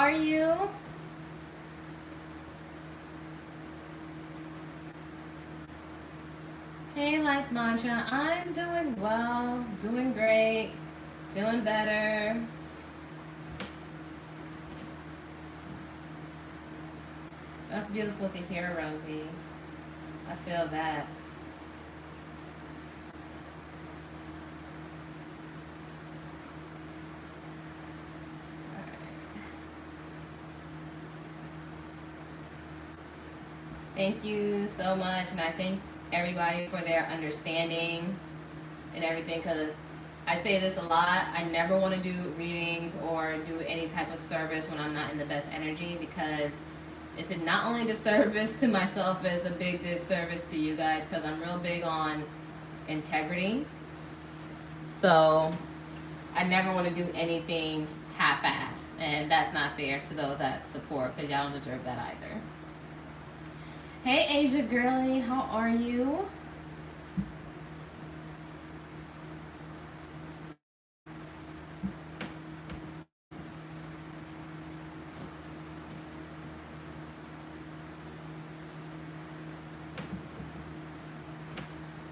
are you? Hey, Life Mantra. I'm doing well, doing great, doing better. That's beautiful to hear, Rosie. I feel that. Thank you so much, and I thank everybody for their understanding and everything, because I say this a lot. I never want to do readings or do any type of service when I'm not in the best energy, because it's not only a disservice to myself, but it's a big disservice to you guys, because I'm real big on integrity. So I never want to do anything half-assed, and that's not fair to those that support, because y'all don't deserve that either. Hey, Asia girly, how are you?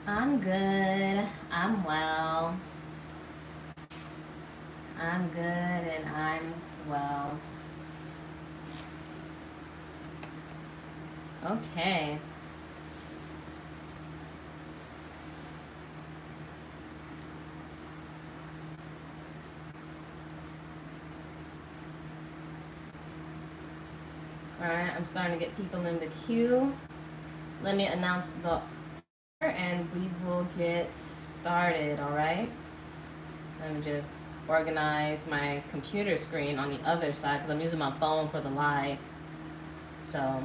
I'm good. I'm well. I'm good and I'm well. Okay. Alright, I'm starting to get people in the queue. Let me announce the order and we will get started, alright? Let me just organize my computer screen on the other side, because I'm using my phone for the live. So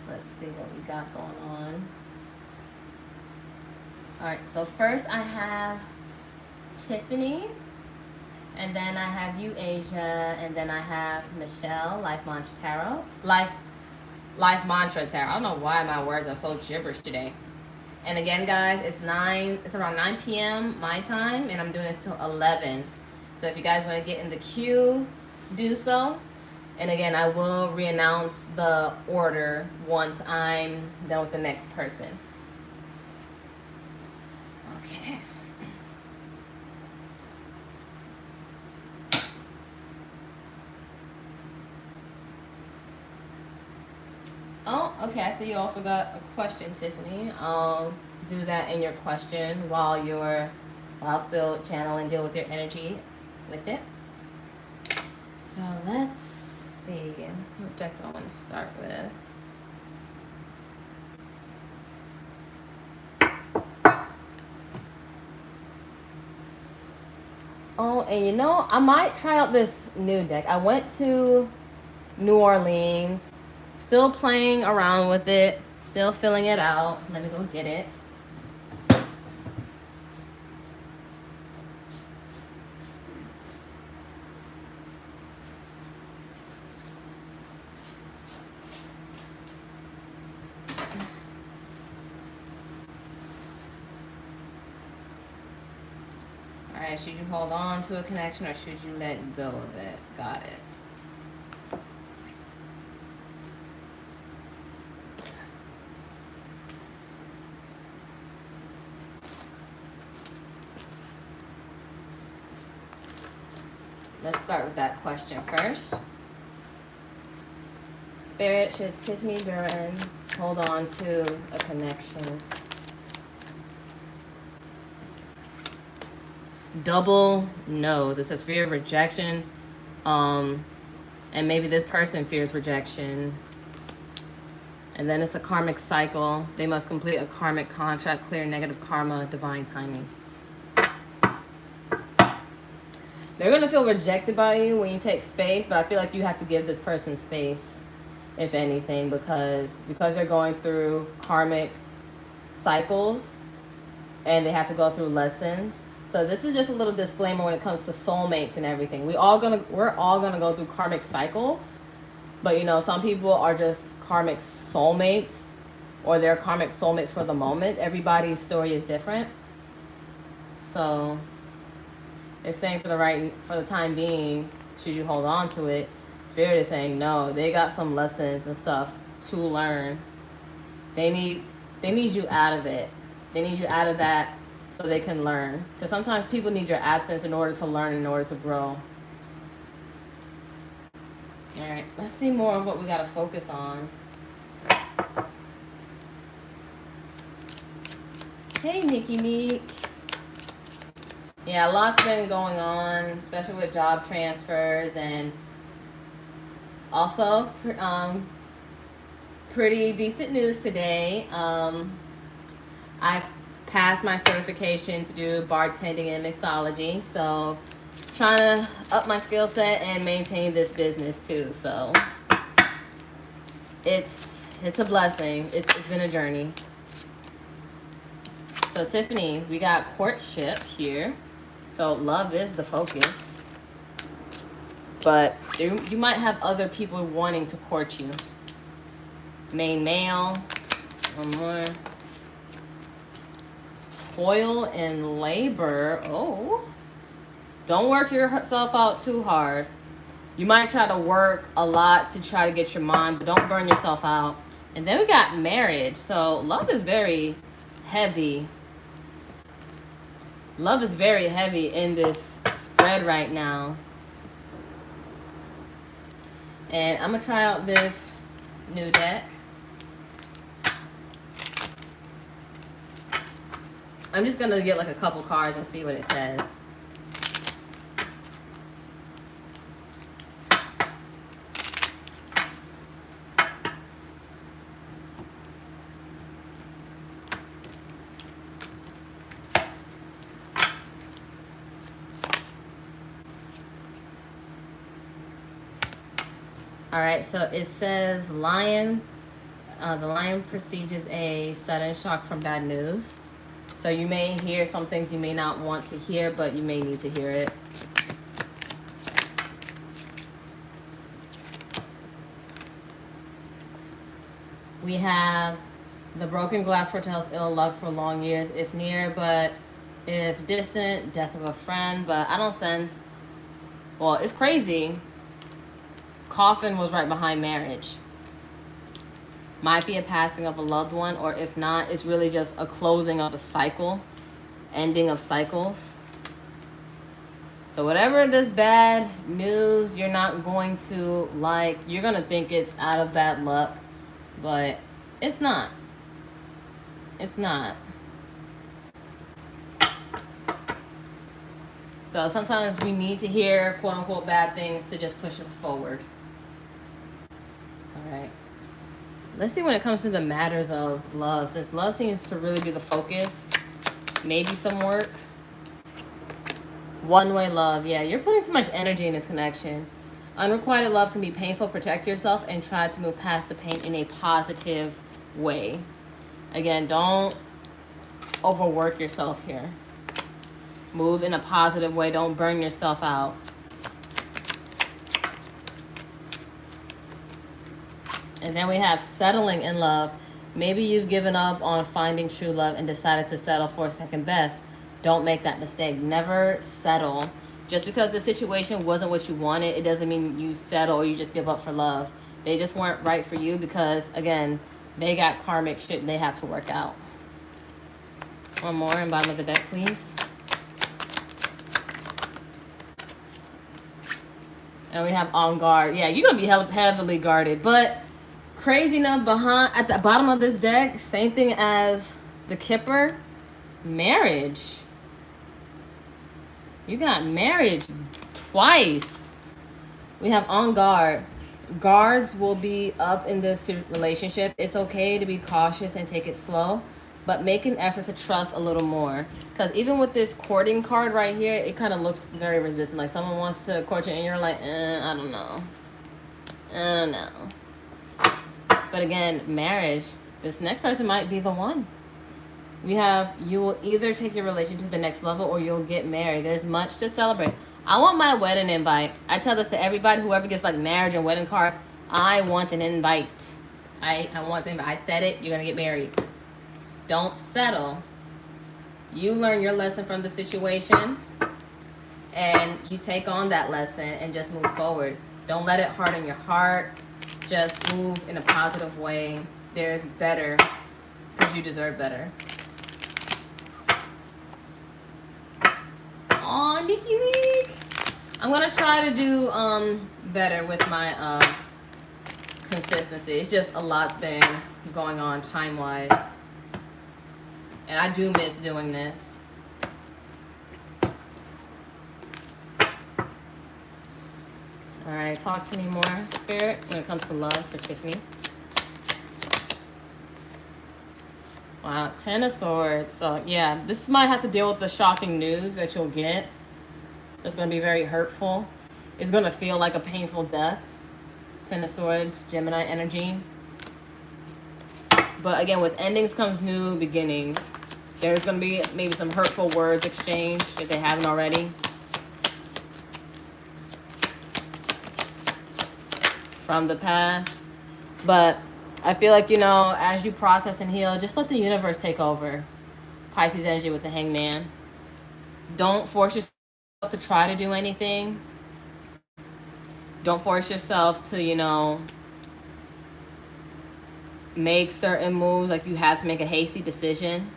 let's see what we got going on. Alright, so first I have Tiffany, and then I have you, Asia, and then I have Michelle, Life Mantra Tarot. Life Mantra Tarot. I don't know why my words are so gibberish today. And again, guys, it's around 9 p.m. my time, and I'm doing this till 11. So if you guys want to get in the queue, do so. And again, I will re-announce the order once I'm done with the next person. Okay. Oh, okay. I see you also got a question, Tiffany. I'll do that in your question while still channeling, deal with your energy with it. So let's see. What deck do I want to start with? Oh, and you know, I might try out this new deck. I went to New Orleans, still playing around with it, still filling it out. Let me go get it. Alright, should you hold on to a connection or should you let go of it? Got it. Let's start with that question first. Spirit, should Tiffany Duran hold on to a connection? Double no's. It says fear of rejection. And maybe this person fears rejection. And then it's a karmic cycle. They must complete a karmic contract, clear negative karma, divine timing. They're going to feel rejected by you when you take space, but I feel like you have to give this person space, if anything, because they're going through karmic cycles and they have to go through lessons. So this is just a little disclaimer when it comes to soulmates and everything. We're all gonna go through karmic cycles, but you know, some people are just karmic soulmates, or they're karmic soulmates for the moment. Everybody's story is different. So it's saying for the time being, should you hold on to it. Spirit is saying no, they got some lessons and stuff to learn. They need you out of it. They need you out of that so they can learn. Because sometimes people need your absence in order to learn, in order to grow. All right, let's see more of what we got to focus on. Hey, Nikki Meek. Yeah, a lot's been going on, especially with job transfers, and also pretty decent news today. I passed my certification to do bartending and mixology, so trying to up my skill set and maintain this business too. So it's a blessing. It's been a journey. So Tiffany, we got courtship here. So love is the focus. But you might have other people wanting to court you. Main male. One more. Toil and labor. Oh. Don't work yourself out too hard. You might try to work a lot to try to get your mind, but don't burn yourself out. And then we got marriage. So love is very heavy. Love is very heavy in this spread right now. And I'm going to try out this new deck. I'm just going to get like a couple cards and see what it says. All right, so it says lion. The lion precedes a sudden shock from bad news. So you may hear some things you may not want to hear, but you may need to hear it. We have the broken glass foretells ill luck for long years, if near, but if distant, death of a friend. But I don't sense, well, it's crazy. Coffin was right behind marriage. Might be a passing of a loved one, or if not, it's really just a closing of a cycle, ending of cycles. So whatever this bad news you're not going to like, you're going to think it's out of bad luck, but it's not. It's not. So sometimes we need to hear quote unquote bad things to just push us forward. All right. Let's see when it comes to the matters of love. Since love seems to really be the focus, maybe some work. One-way love. Yeah, you're putting too much energy in this connection. Unrequited love can be painful. Protect yourself and try to move past the pain in a positive way. Again, don't overwork yourself here. Move in a positive way. Don't burn yourself out. And then we have settling in love. Maybe you've given up on finding true love and decided to settle for second best. Don't make that mistake. Never settle. Just because the situation wasn't what you wanted, it doesn't mean you settle or you just give up for love. They just weren't right for you because, again, they got karmic shit they have to work out. One more in bottom of the deck, please. And we have on guard. Yeah, you're going to be heavily guarded. But crazy enough, at the bottom of this deck, same thing as the Kipper, marriage. You got marriage twice. We have on guard. Guards will be up in this relationship. It's okay to be cautious and take it slow, but make an effort to trust a little more. Because even with this courting card right here, it kind of looks very resistant. Like someone wants to court you and you're like, I don't know. I don't know. But again, marriage, this next person might be the one. We have, you will either take your relation to the next level or you'll get married. There's much to celebrate. I want my wedding invite. I tell this to everybody, whoever gets like marriage and wedding cards, I want an invite. I want an invite. I said it, you're going to get married. Don't settle. You learn your lesson from the situation and you take on that lesson and just move forward. Don't let it harden your heart. Just move in a positive way. There's better, because you deserve better. Aw, Nikki. I'm gonna try to do better with my consistency. It's just a lot's been going on time-wise, and I do miss doing this. All right, talk to me more, Spirit, when it comes to love for Tiffany. Wow, 10 of Swords. So, yeah, this might have to deal with the shocking news that you'll get. It's going to be very hurtful. It's going to feel like a painful death. 10 of Swords, Gemini energy. But, again, with endings comes new beginnings. There's going to be maybe some hurtful words exchanged if they haven't already. From the past. But I feel like, you know, as you process and heal, just let the universe take over. Pisces energy with the Hangman. Don't force yourself to try to do anything. Don't force yourself to, you know, make certain moves like you have to make a hasty decision.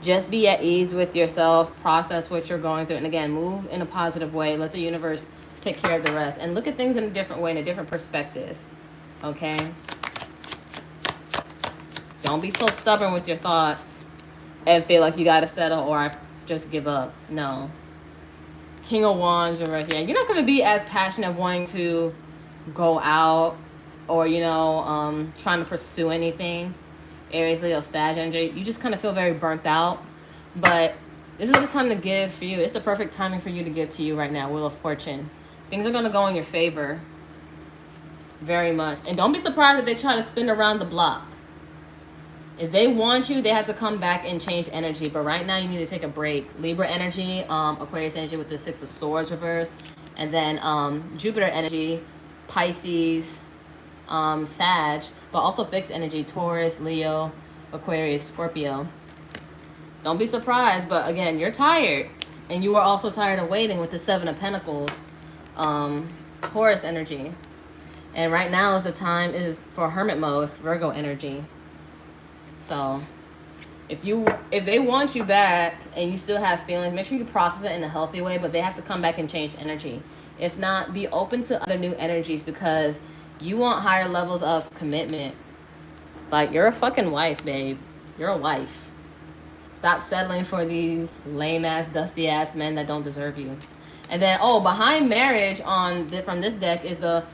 Just be at ease with yourself. Process what you're going through. And again, move in a positive way. Let the universe take care of the rest, and look at things in a different way, in a different perspective. Okay, don't be so stubborn with your thoughts and feel like you gotta settle or just give up. No. King of Wands reverse. Yeah, you're not going to be as passionate of wanting to go out or, you know, trying to pursue anything. Aries, Leo, Sag energy. You just kind of feel very burnt out. But this is the time to give for you. It's the perfect timing for you to give to you right now. Wheel of Fortune. Things are going to go in your favor. Very much. And don't be surprised if they try to spin around the block. If they want you, they have to come back and change energy. But right now, you need to take a break. Libra energy, Aquarius energy with the Six of Swords reverse. And then Jupiter energy, Pisces, Sag. But also fixed energy, Taurus, Leo, Aquarius, Scorpio. Don't be surprised. But again, you're tired. And you are also tired of waiting with the Seven of Pentacles. Taurus energy. And right now is the time is for hermit mode, Virgo energy. So if they want you back and you still have feelings, make sure you process it in a healthy way, but they have to come back and change energy. If not, be open to other new energies because you want higher levels of commitment. Like, you're a fucking wife, babe. You're a wife. Stop settling for these lame-ass, dusty-ass men that don't deserve you. And then, behind marriage from this deck is the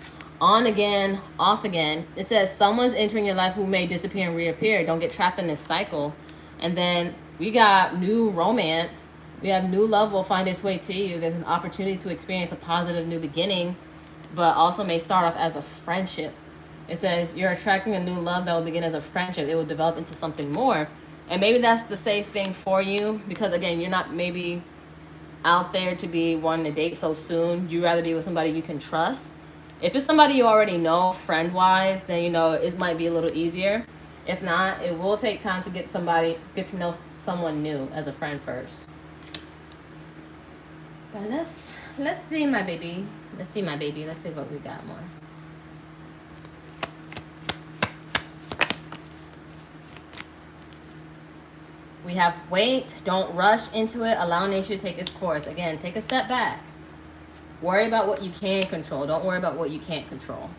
on again, off again. It says someone's entering your life who may disappear and reappear. Don't get trapped in this cycle. And then we got new romance. We have new love will find its way to you. There's an opportunity to experience a positive new beginning, but also may start off as a friendship. It says you're attracting a new love that will begin as a friendship. It will develop into something more. And maybe that's the safe thing for you because, again, you're not maybe out there to be wanting to date so soon. You'd rather be with somebody you can trust. If it's somebody you already know friend-wise, then, you know, it might be a little easier. If not, it will take time to get to know someone new as a friend first. But let's see, my baby. Let's see, my baby. Let's see what we got more. We have wait, don't rush into it, allow nature to take its course. Again, take a step back. Worry about what you can control. Don't worry about what you can't control.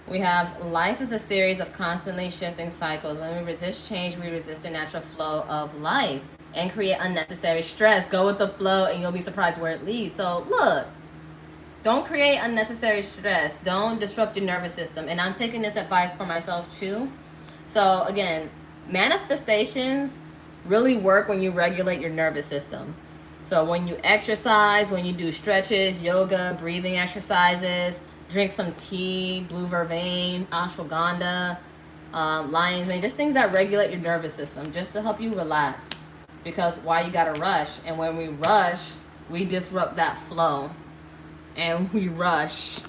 We have life is a series of constantly shifting cycles. When we resist change, we resist the natural flow of life and create unnecessary stress. Go with the flow and you'll be surprised where it leads. So look. Don't create unnecessary stress. Don't disrupt your nervous system. And I'm taking this advice for myself too. So again, manifestations really work when you regulate your nervous system. So when you exercise, when you do stretches, yoga, breathing exercises, drink some tea, blue vervain, ashwagandha, lion's mane, just things that regulate your nervous system, just to help you relax. Because why you gotta rush? And when we rush, we disrupt that flow. And we rush.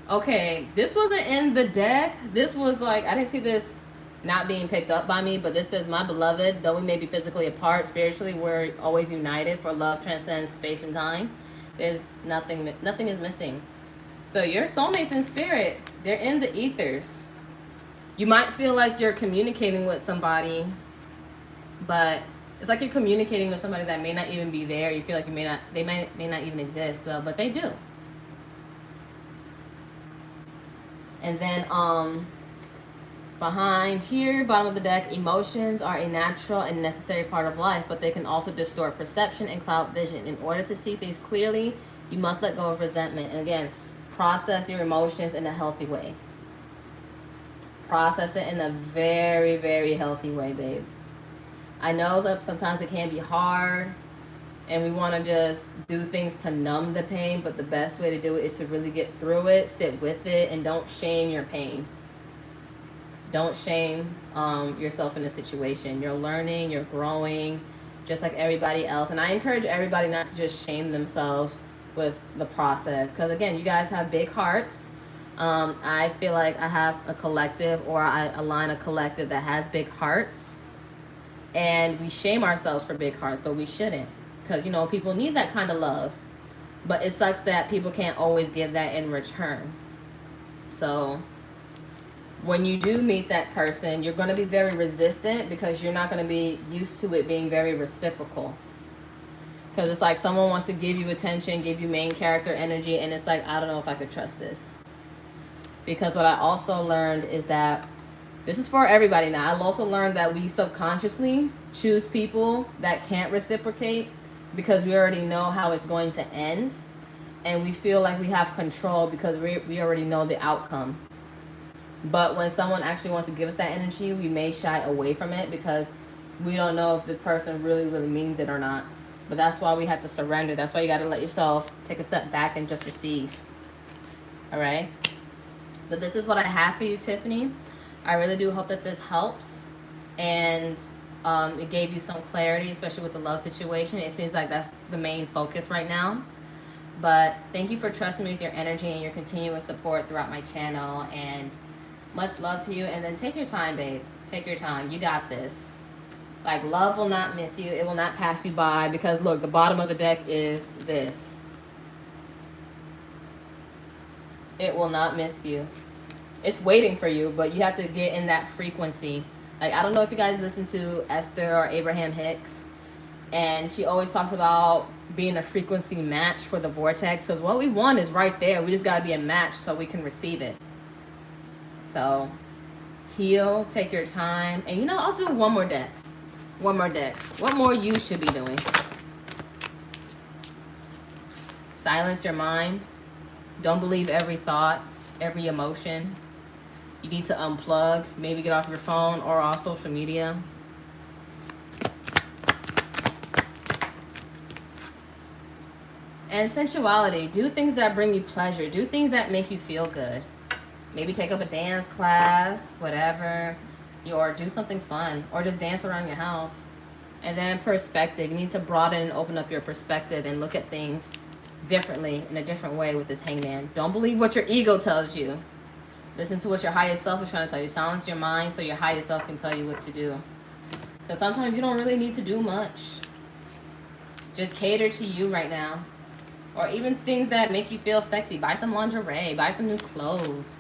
Okay, this wasn't in the deck. This was like, I didn't see this not being picked up by me, but this says, my beloved, though we may be physically apart, spiritually we're always united, for love transcends space and time. There's nothing is missing. So your soulmates in spirit, they're in the ethers. You might feel like you're communicating with somebody, but it's like you're communicating with somebody that may not even be there. You feel like they may not even exist, though, but they do. And then behind here, bottom of the deck, emotions are a natural and necessary part of life, but they can also distort perception and cloud vision. In order to see things clearly, you must let go of resentment. And again, process your emotions in a healthy way. Process it in a very, very healthy way, babe. I know sometimes it can be hard and we want to just do things to numb the pain, but the best way to do it is to really get through it, sit with it, and don't shame your pain. Don't shame yourself in the situation. You're learning, you're growing, just like everybody else. And I encourage everybody not to just shame themselves with the process, because again, you guys have big hearts. I feel like I have a collective, or I align a collective that has big hearts, and we shame ourselves for big hearts, but we shouldn't, because you know, people need that kind of love, but it sucks that people can't always give that in return. So when you do meet that person, you're going to be very resistant, because you're not going to be used to it being very reciprocal. Because it's like someone wants to give you attention, give you main character energy, and it's like, I don't know if I could trust this. Because what I also learned is that, this is for everybody now, I've also learned that we subconsciously choose people that can't reciprocate, because we already know how it's going to end, and we feel like we have control because we already know the outcome. But when someone actually wants to give us that energy, we may shy away from it because we don't know if the person really, really means it or not. But that's why we have to surrender. That's why you got to let yourself take a step back and just receive. All right? But this is what I have for you, Tiffany. I really do hope that this helps. And it gave you some clarity, especially with the love situation. It seems like that's the main focus right now. But thank you for trusting me with your energy and your continuous support throughout my channel. And much love to you. And then take your time, babe. Take your time. You got this. Like, love will not miss you. It will not pass you by. Because, look, the bottom of the deck is this. It will not miss you. It's waiting for you, but you have to get in that frequency. Like, I don't know if you guys listen to Esther or Abraham Hicks. And she always talks about being a frequency match for the vortex. Because what we want is right there. We just got to be a match so we can receive it. So, heal, take your time. And you know, I'll do one more deck. One more deck. What more you should be doing? Silence your mind. Don't believe every thought, every emotion. You need to unplug. Maybe get off your phone or off social media. And sensuality. Do things that bring you pleasure. Do things that make you feel good. Maybe take up a dance class, whatever. Or do something fun. Or just dance around your house. And then perspective. You need to broaden and open up your perspective and look at things differently, in a different way with this hangman. Don't believe what your ego tells you. Listen to what your higher self is trying to tell you. Silence your mind so your higher self can tell you what to do. Because sometimes you don't really need to do much. Just cater to you right now. Or even things that make you feel sexy. Buy some lingerie. Buy some new clothes.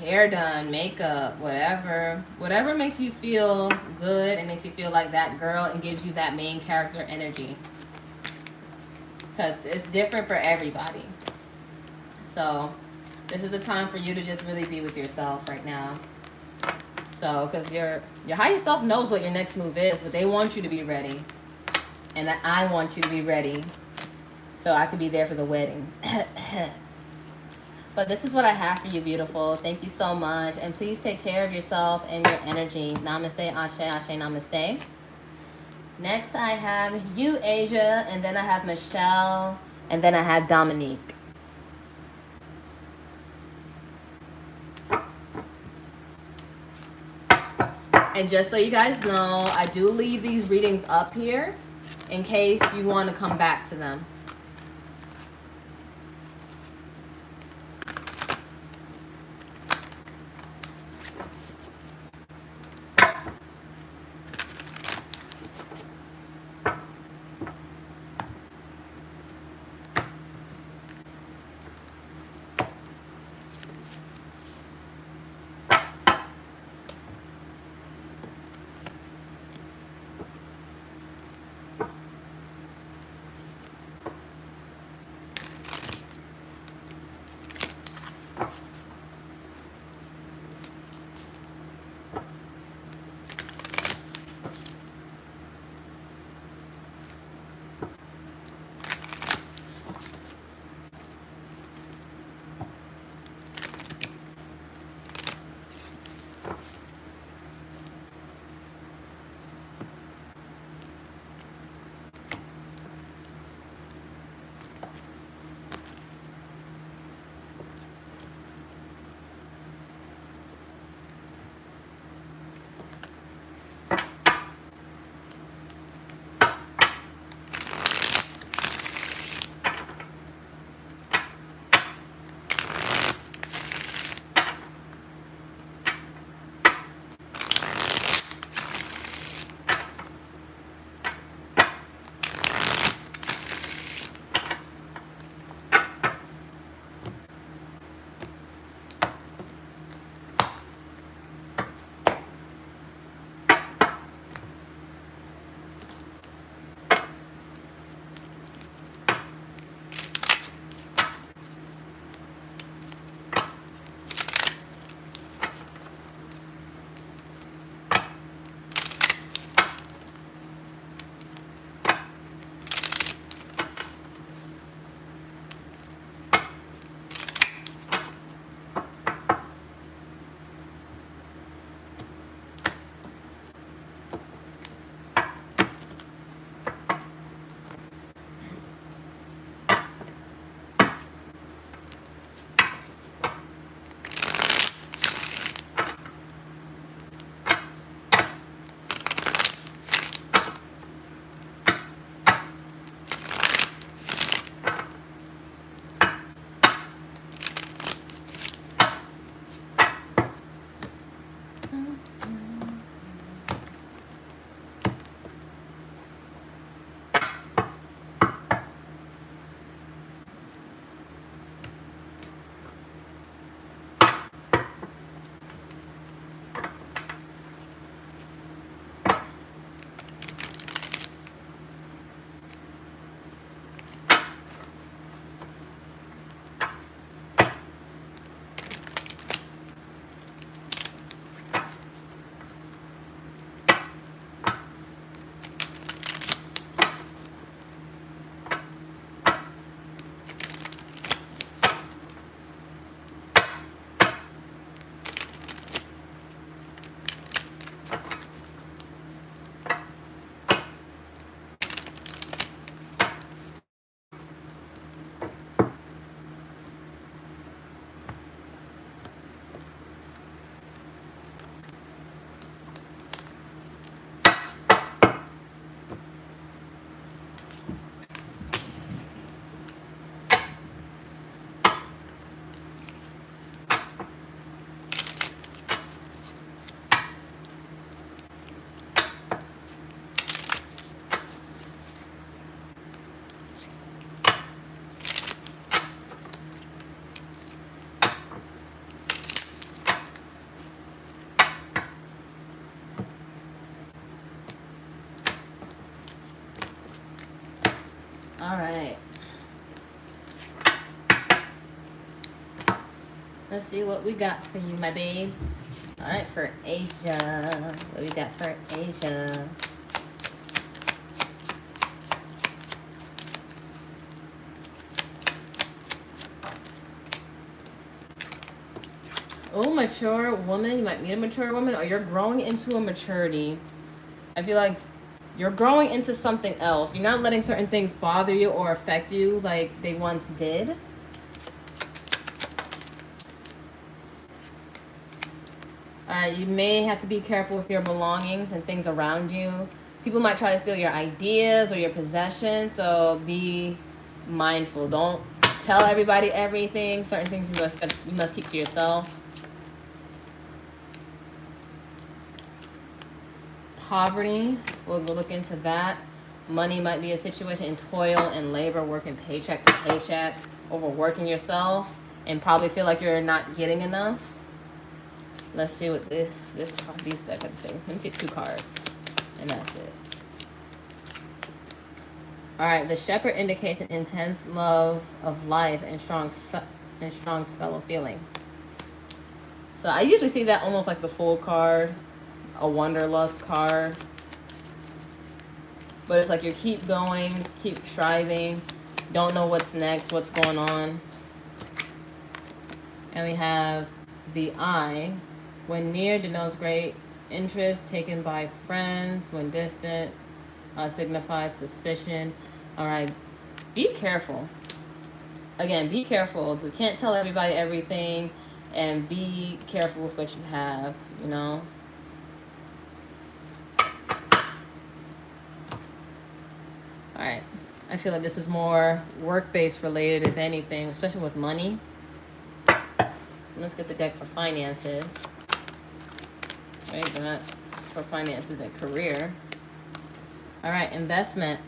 Hair done, makeup, whatever. Whatever makes you feel good and makes you feel like that girl and gives you that main character energy. Because it's different for everybody. So, this is the time for you to just really be with yourself right now. So, because your higher self knows what your next move is, but they want you to be ready. And I want you to be ready so I could be there for the wedding. But this is what I have for you, beautiful. Thank you so much. And please take care of yourself and your energy. Namaste, ashe, ashe, namaste. Next, I have you, Asia. And then I have Michelle. And then I have Dominique. And just so you guys know, I do leave these readings up here in case you want to come back to them. All right. Let's see what we got for you, my babes. All right, for Asia. What we got for Asia? Oh, mature woman. You might meet a mature woman, or you're growing into a maturity. I feel like you're growing into something else. You're not letting certain things bother you or affect you like they once did. You may have to be careful with your belongings and things around you. People might try to steal your ideas or your possessions, so be mindful. Don't tell everybody everything. Certain things you must keep to yourself. Poverty, we'll look into that. Money might be a situation in toil and labor, working paycheck to paycheck, overworking yourself, and probably feel like you're not getting enough. Let's see what these decks have to say. Let me get 2 cards, and that's it. All right, the Shepherd indicates an intense love of life and strong fellow feeling. So I usually see that almost like the Fool card, a Wanderlust card. But it's like you keep going, keep striving, don't know what's next, what's going on. And we have the Eye. When near denotes great interest taken by friends. When distant signifies suspicion. All right, be careful. Again, be careful. You can't tell everybody everything, and be careful with what you have, you know. All right, I feel like this is more work-based related, if anything, especially with money. Let's get the deck for finances. Right, that for finances and career. All right, investment.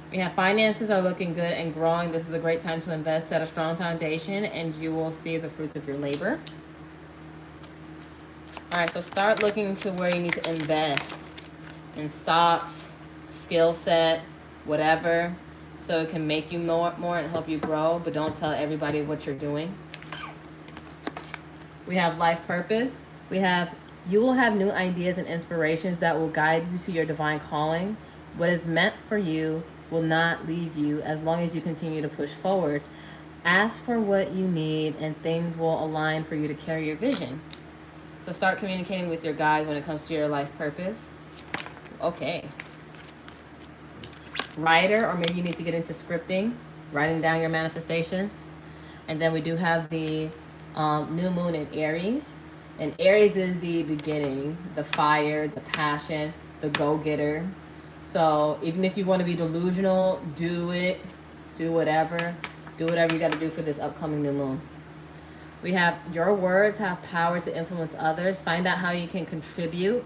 We have finances are looking good and growing. This is a great time to invest, set a strong foundation, and you will see the fruits of your labor. All right, so start looking to where you need to invest in stocks, skill set, whatever, so it can make you more and help you grow, but don't tell everybody what you're doing. We have life purpose. We have you will have new ideas and inspirations that will guide you to your divine calling. What is meant for you will not leave you as long as you continue to push forward. Ask for what you need and things will align for you to carry your vision. So start communicating with your guides when it comes to your life purpose. Okay. Writer, or maybe you need to get into scripting, writing down your manifestations. And then we do have the new moon in Aries. And Aries is the beginning, the fire, the passion, the go-getter. So even if you want to be delusional, do it. Do whatever. Do whatever you got to do for this upcoming new moon. We have your words have power to influence others. Find out how you can contribute.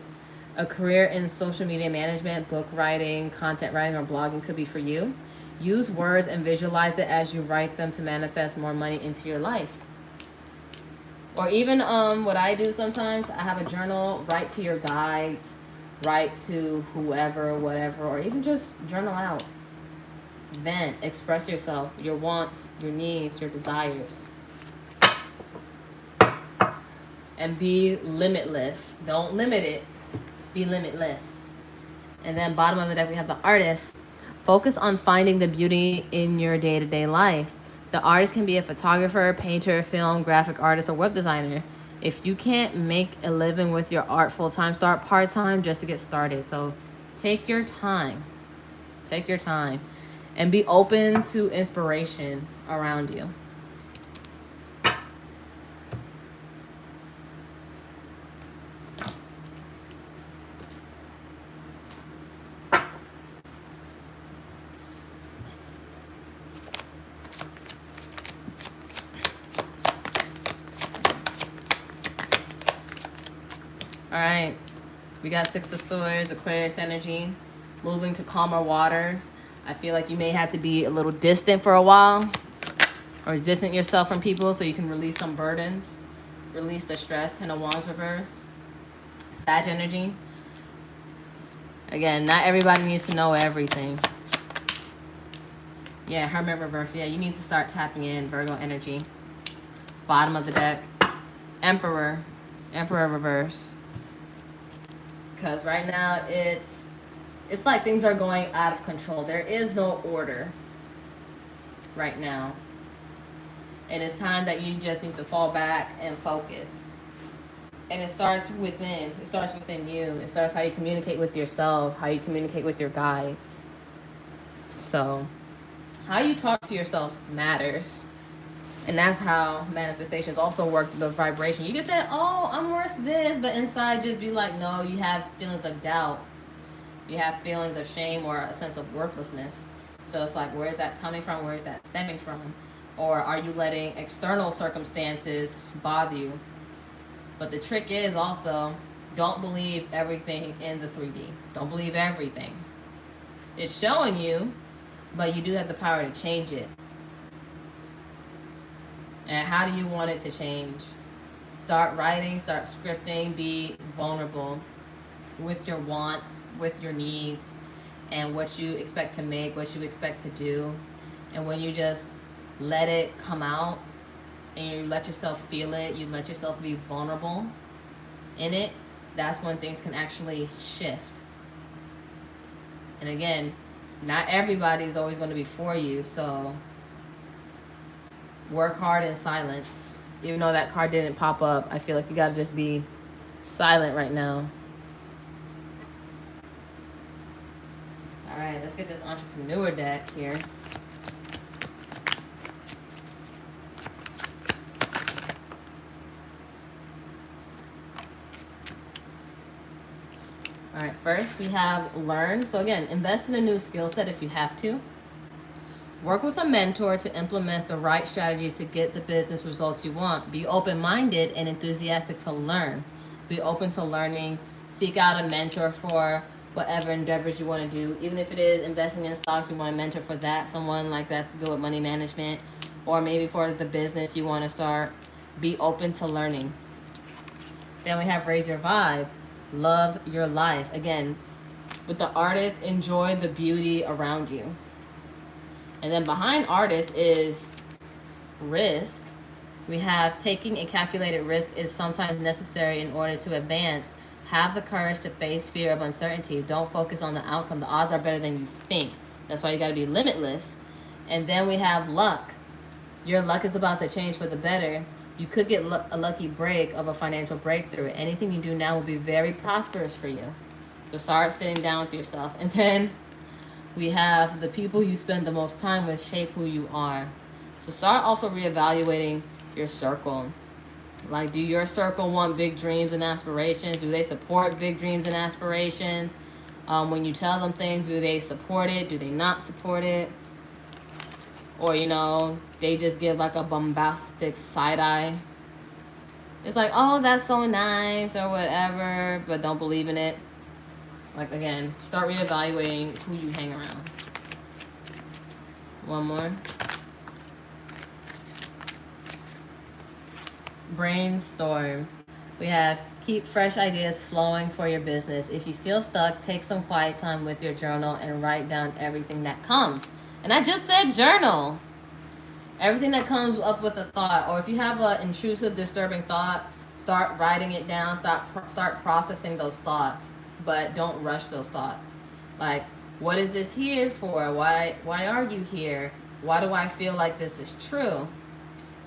A career in social media management, book writing, content writing, or blogging could be for you. Use words and visualize it as you write them to manifest more money into your life. Or even what I do sometimes, I have a journal, write to your guides, write to whoever, whatever, or even just journal out. Vent, express yourself, your wants, your needs, your desires. And be limitless. Don't limit it. Be limitless. And then bottom of the deck, we have the Artist. Focus on finding the beauty in your day-to-day life. The artist can be a photographer, painter, film, graphic artist, or web designer. If you can't make a living with your art full-time, start part-time just to get started. So take your time. Take your time. And be open to inspiration around you. All right, we got Six of Swords, Aquarius energy, moving to calmer waters. I feel like you may have to be a little distant for a while, or distance yourself from people so you can release some burdens, release the stress. Ten of Wands reverse. Sag energy. Again, not everybody needs to know everything. Yeah, Hermit reverse. Yeah, you need to start tapping in Virgo energy. Bottom of the deck, Emperor reverse. Because right now it's like things are going out of control. There is no order right now. And it's time that you just need to fall back and focus. And it starts within. It starts within you. It starts how you communicate with yourself, how you communicate with your guides. So, how you talk to yourself matters. And that's how manifestations also work, the vibration. You can say, oh, I'm worth this, but inside just be like, no, you have feelings of doubt. You have feelings of shame or a sense of worthlessness. So it's like, where is that coming from? Where is that stemming from? Or are you letting external circumstances bother you? But the trick is also, don't believe everything in the 3D. Don't believe everything. It's showing you, but you do have the power to change it. And how do you want it to change? Start writing, start scripting, be vulnerable with your wants, with your needs, and what you expect to make, what you expect to do. And when you just let it come out and you let yourself feel it, you let yourself be vulnerable in it, that's when things can actually shift. And again, not everybody is always going to be for you, so work hard in silence. Even though that card didn't pop up, I feel like you got to just be silent right now. All right, let's get this entrepreneur deck here. All right, first we have learn. So again, invest in a new skill set if you have to. Work with a mentor to implement the right strategies to get the business results you want. Be open-minded and enthusiastic to learn. Be open to learning. Seek out a mentor for whatever endeavors you want to do. Even if it is investing in stocks, you want a mentor for that. Someone like that to go with money management. Or maybe for the business you want to start. Be open to learning. Then we have raise your vibe. Love your life. Again, with the artist, enjoy the beauty around you. And then behind artist is risk. We have taking a calculated risk is sometimes necessary in order to advance. Have the courage to face fear of uncertainty. Don't focus on the outcome. The odds are better than you think. That's why you got to be limitless. And then we have luck. Your luck is about to change for the better. You could get a lucky break of a financial breakthrough. Anything you do now will be very prosperous for you. So start sitting down with yourself. And then we have the people you spend the most time with shape who you are. So start also reevaluating your circle. Like, do your circle want big dreams and aspirations? Do they support big dreams and aspirations? When you tell them things, do they support it? Do they not support it? Or, you know, they just give like a bombastic side eye. It's like, oh, that's so nice or whatever, but don't believe in it. Like, again, start reevaluating who you hang around. One more. Brainstorm. We have keep fresh ideas flowing for your business. If you feel stuck, take some quiet time with your journal and write down everything that comes. And I just said journal. Everything that comes up with a thought, or if you have an intrusive, disturbing thought, start writing it down. Start processing those thoughts, but don't rush those thoughts. Like, what is this here for? Why are you here? Why do I feel like this is true?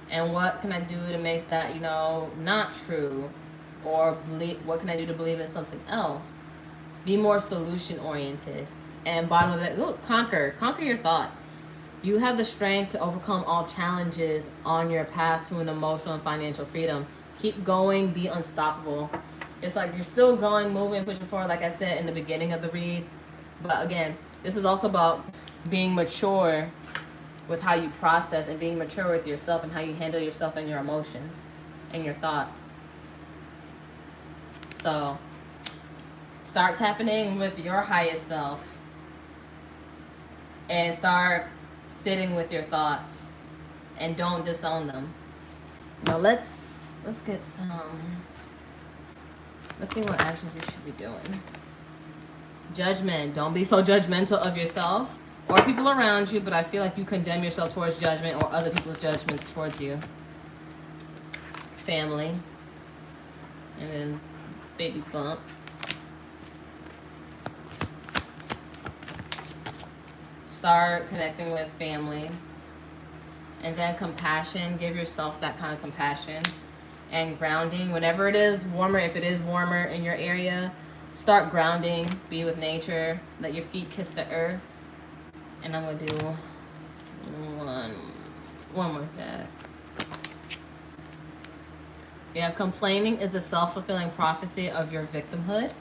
And what can I do to make that, you know, not true? Or what can I do to believe in something else? Be more solution oriented. And bottom of it, conquer your thoughts. You have the strength to overcome all challenges on your path to an emotional and financial freedom. Keep going, be unstoppable. It's like you're still going, moving, pushing forward, like I said in the beginning of the read. But again, this is also about being mature with how you process and being mature with yourself and how you handle yourself and your emotions and your thoughts. So start tapping in with your highest self and start sitting with your thoughts and don't disown them. Now let's get some. Let's see what actions you should be doing. Judgment. Don't be so judgmental of yourself. or people around you, but I feel like you condemn yourself towards judgment or other people's judgments towards you. Family. And then baby bump. Start connecting with family. And then compassion. Give yourself that kind of compassion. And grounding. Whenever it is warmer, if it is warmer in your area, start grounding. Be with nature. Let your feet kiss the earth. And I'm going to do one more deck. We have complaining is the self-fulfilling prophecy of your victimhood.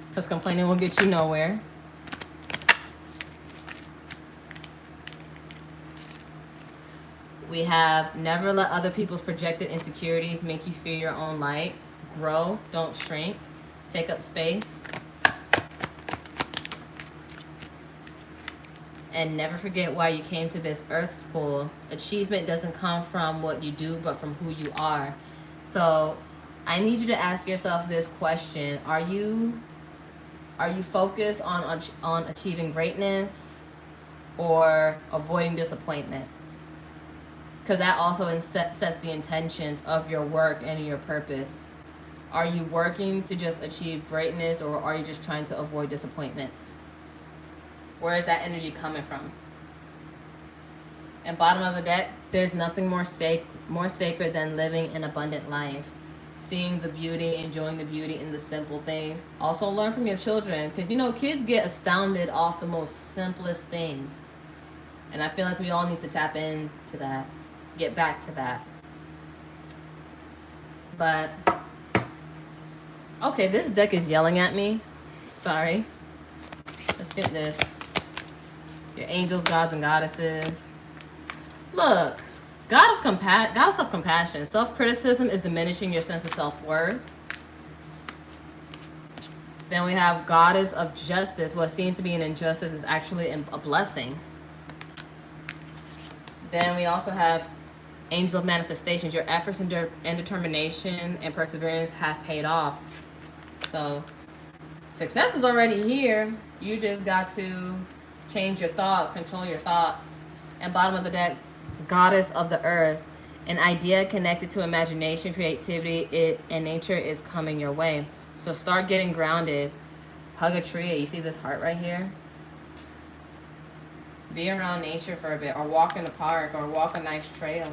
Because complaining will get you nowhere. We have never let other people's projected insecurities make you fear your own light. Grow, don't shrink. Take up space. And never forget why you came to this earth school. Achievement doesn't come from what you do, but from who you are. So I need you to ask yourself this question. Are you focused on achieving greatness or avoiding disappointment? Because that also sets the intentions of your work and your purpose. Are you working to just achieve greatness, or are you just trying to avoid disappointment? Where is that energy coming from? And bottom of the deck, there's nothing more sacred than living an abundant life. Seeing the beauty, enjoying the beauty in the simple things. Also learn from your children, because you know, kids get astounded off the most simplest things. And I feel like we all need to tap into that. Get back to that. But okay, this deck is yelling at me. Sorry. Let's get this. Your angels, gods, and goddesses. Look, goddess of compassion. Self-criticism is diminishing your sense of self-worth. Then we have goddess of justice. What seems to be an injustice is actually a blessing. Then we also have angel of manifestations. Your efforts and determination and perseverance have paid off. So success is already here. You just got to change your thoughts, control your thoughts. And bottom of the deck, goddess of the earth. An idea connected to imagination, creativity, and nature is coming your way. So start getting grounded. Hug a tree. You see this heart right here? Be around nature for a bit, or walk in the park, or walk a nice trail.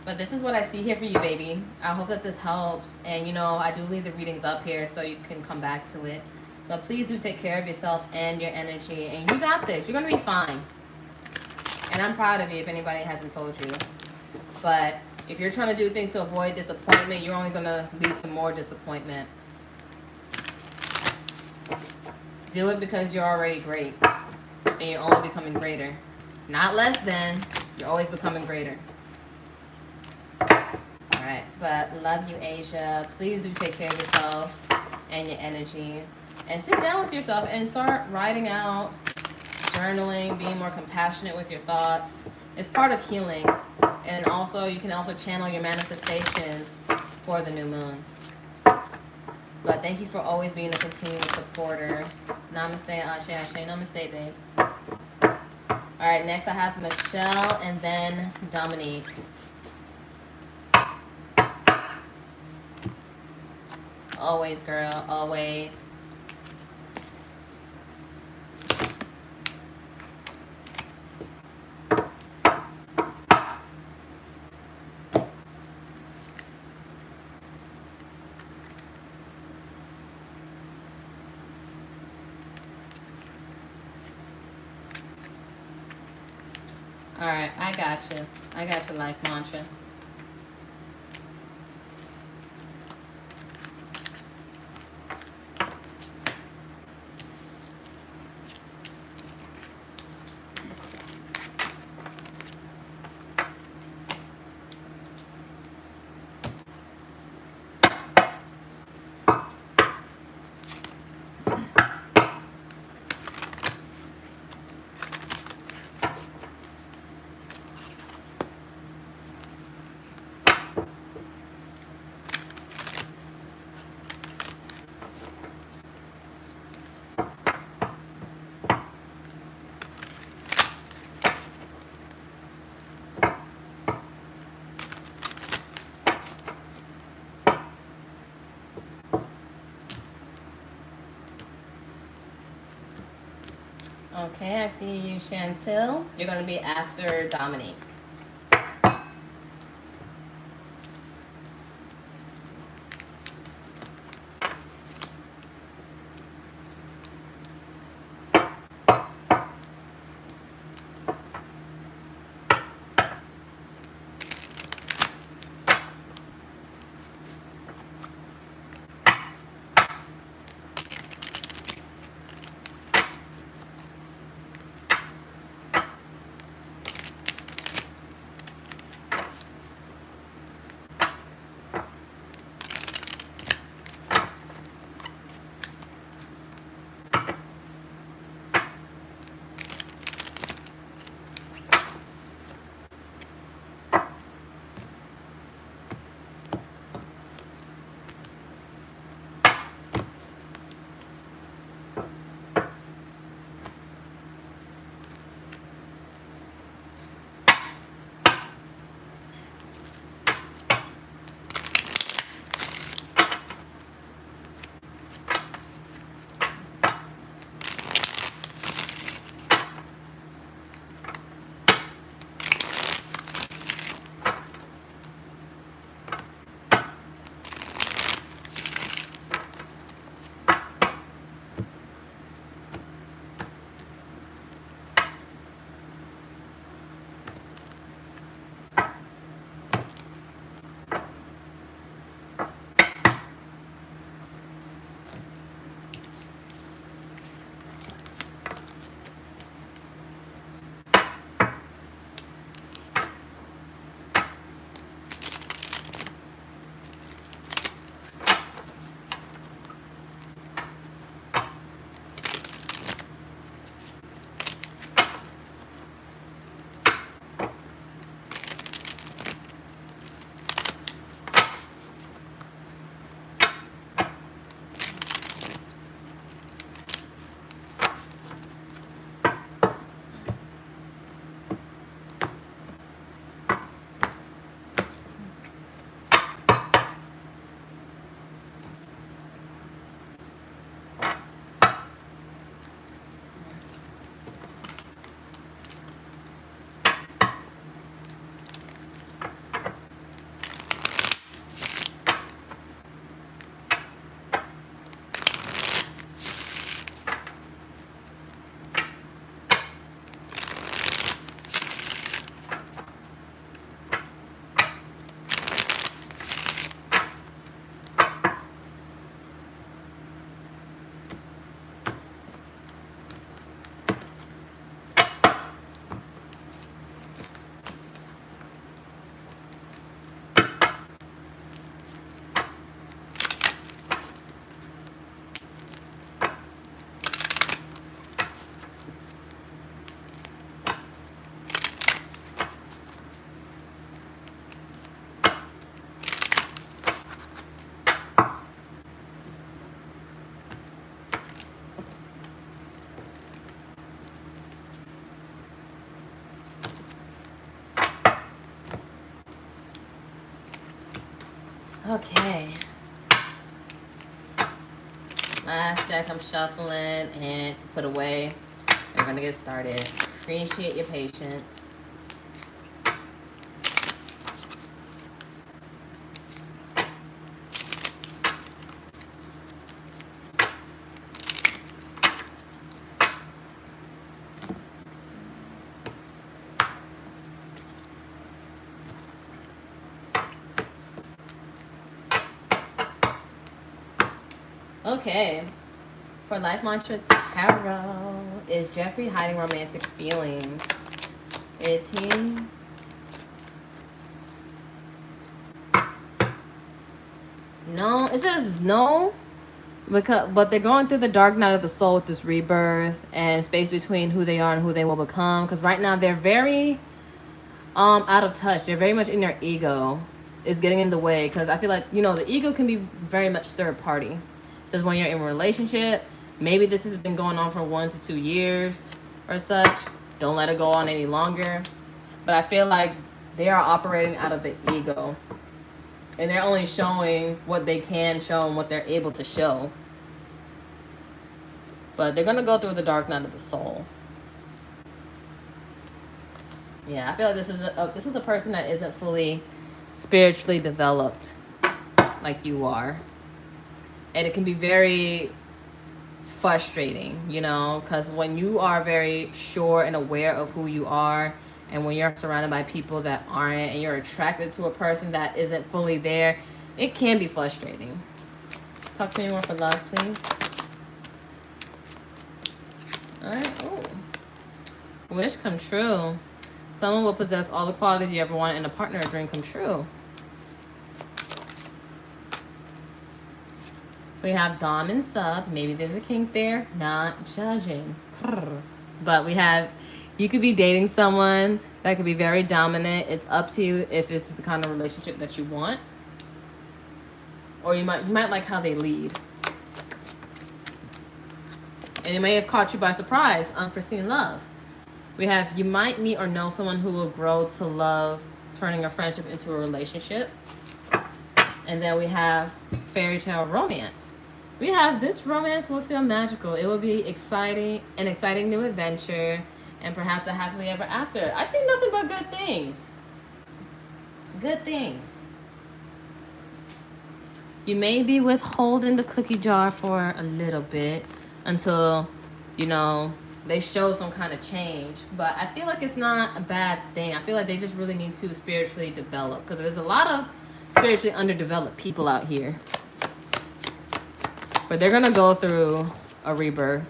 But this is what I see here for you, baby. I hope that this helps. And, you know, I do leave the readings up here so you can come back to it. But please do take care of yourself and your energy. And you got this. You're going to be fine. And I'm proud of you if anybody hasn't told you. But if you're trying to do things to avoid disappointment, you're only going to lead to more disappointment. Do it because you're already great. And you're only becoming greater. Not less than. You're always becoming greater. Alright, but love you, Asia. Please do take care of yourself and your energy. And sit down with yourself and start writing out, journaling, being more compassionate with your thoughts. It's part of healing. And also, you can also channel your manifestations for the new moon. But thank you for always being a continued supporter. Namaste, Ashe, Ashe. Namaste, babe. Alright, next I have Michelle and then Dominique. Always, girl. Always. Alright, I got you. I got your life mantra. Okay, I see you, Chantel. You're going to be after Dominique. Okay. Last deck I'm shuffling and it's put away. We're gonna get started. Appreciate your patience. Okay, for Life Mantra Tarot, is Jeffrey hiding romantic feelings? Is he? No, it says no, but they're going through the dark night of the soul with this rebirth and space between who they are and who they will become. Because right now they're very out of touch. They're very much in their ego. Is getting in the way, because I feel like, you know, the ego can be very much third party. Says when you're in a relationship, maybe this has been going on for 1 to 2 years or such. Don't let it go on any longer. But I feel like they are operating out of the ego. And they're only showing what they can show and what they're able to show. But they're going to go through the dark night of the soul. Yeah, I feel like this is a person that isn't fully spiritually developed like you are. And it can be very frustrating, you know, because when you are very sure and aware of who you are, and when you're surrounded by people that aren't, and you're attracted to a person that isn't fully there, it can be frustrating. Talk to me more for love, please. All right. Ooh. Wish come true. Someone will possess all the qualities you ever wanted in a partner. A dream come true. We have Dom and Sub. Maybe there's a kink there. Not judging. But we have, you could be dating someone that could be very dominant. It's up to you if it's the kind of relationship that you want. Or you might like how they lead. And it may have caught you by surprise. Unforeseen love. We have, you might meet or know someone who will grow to love, turning a friendship into a relationship. And then we have fairy tale romance. We have, this romance will feel magical. It will be exciting, an exciting new adventure, and perhaps a happily ever after. I see nothing but good things. Good things. You may be withholding the cookie jar for a little bit until, you know, they show some kind of change. But I feel like it's not a bad thing. I feel like they just really need to spiritually develop, because there's a lot of spiritually underdeveloped people out here. But they're going to go through a rebirth.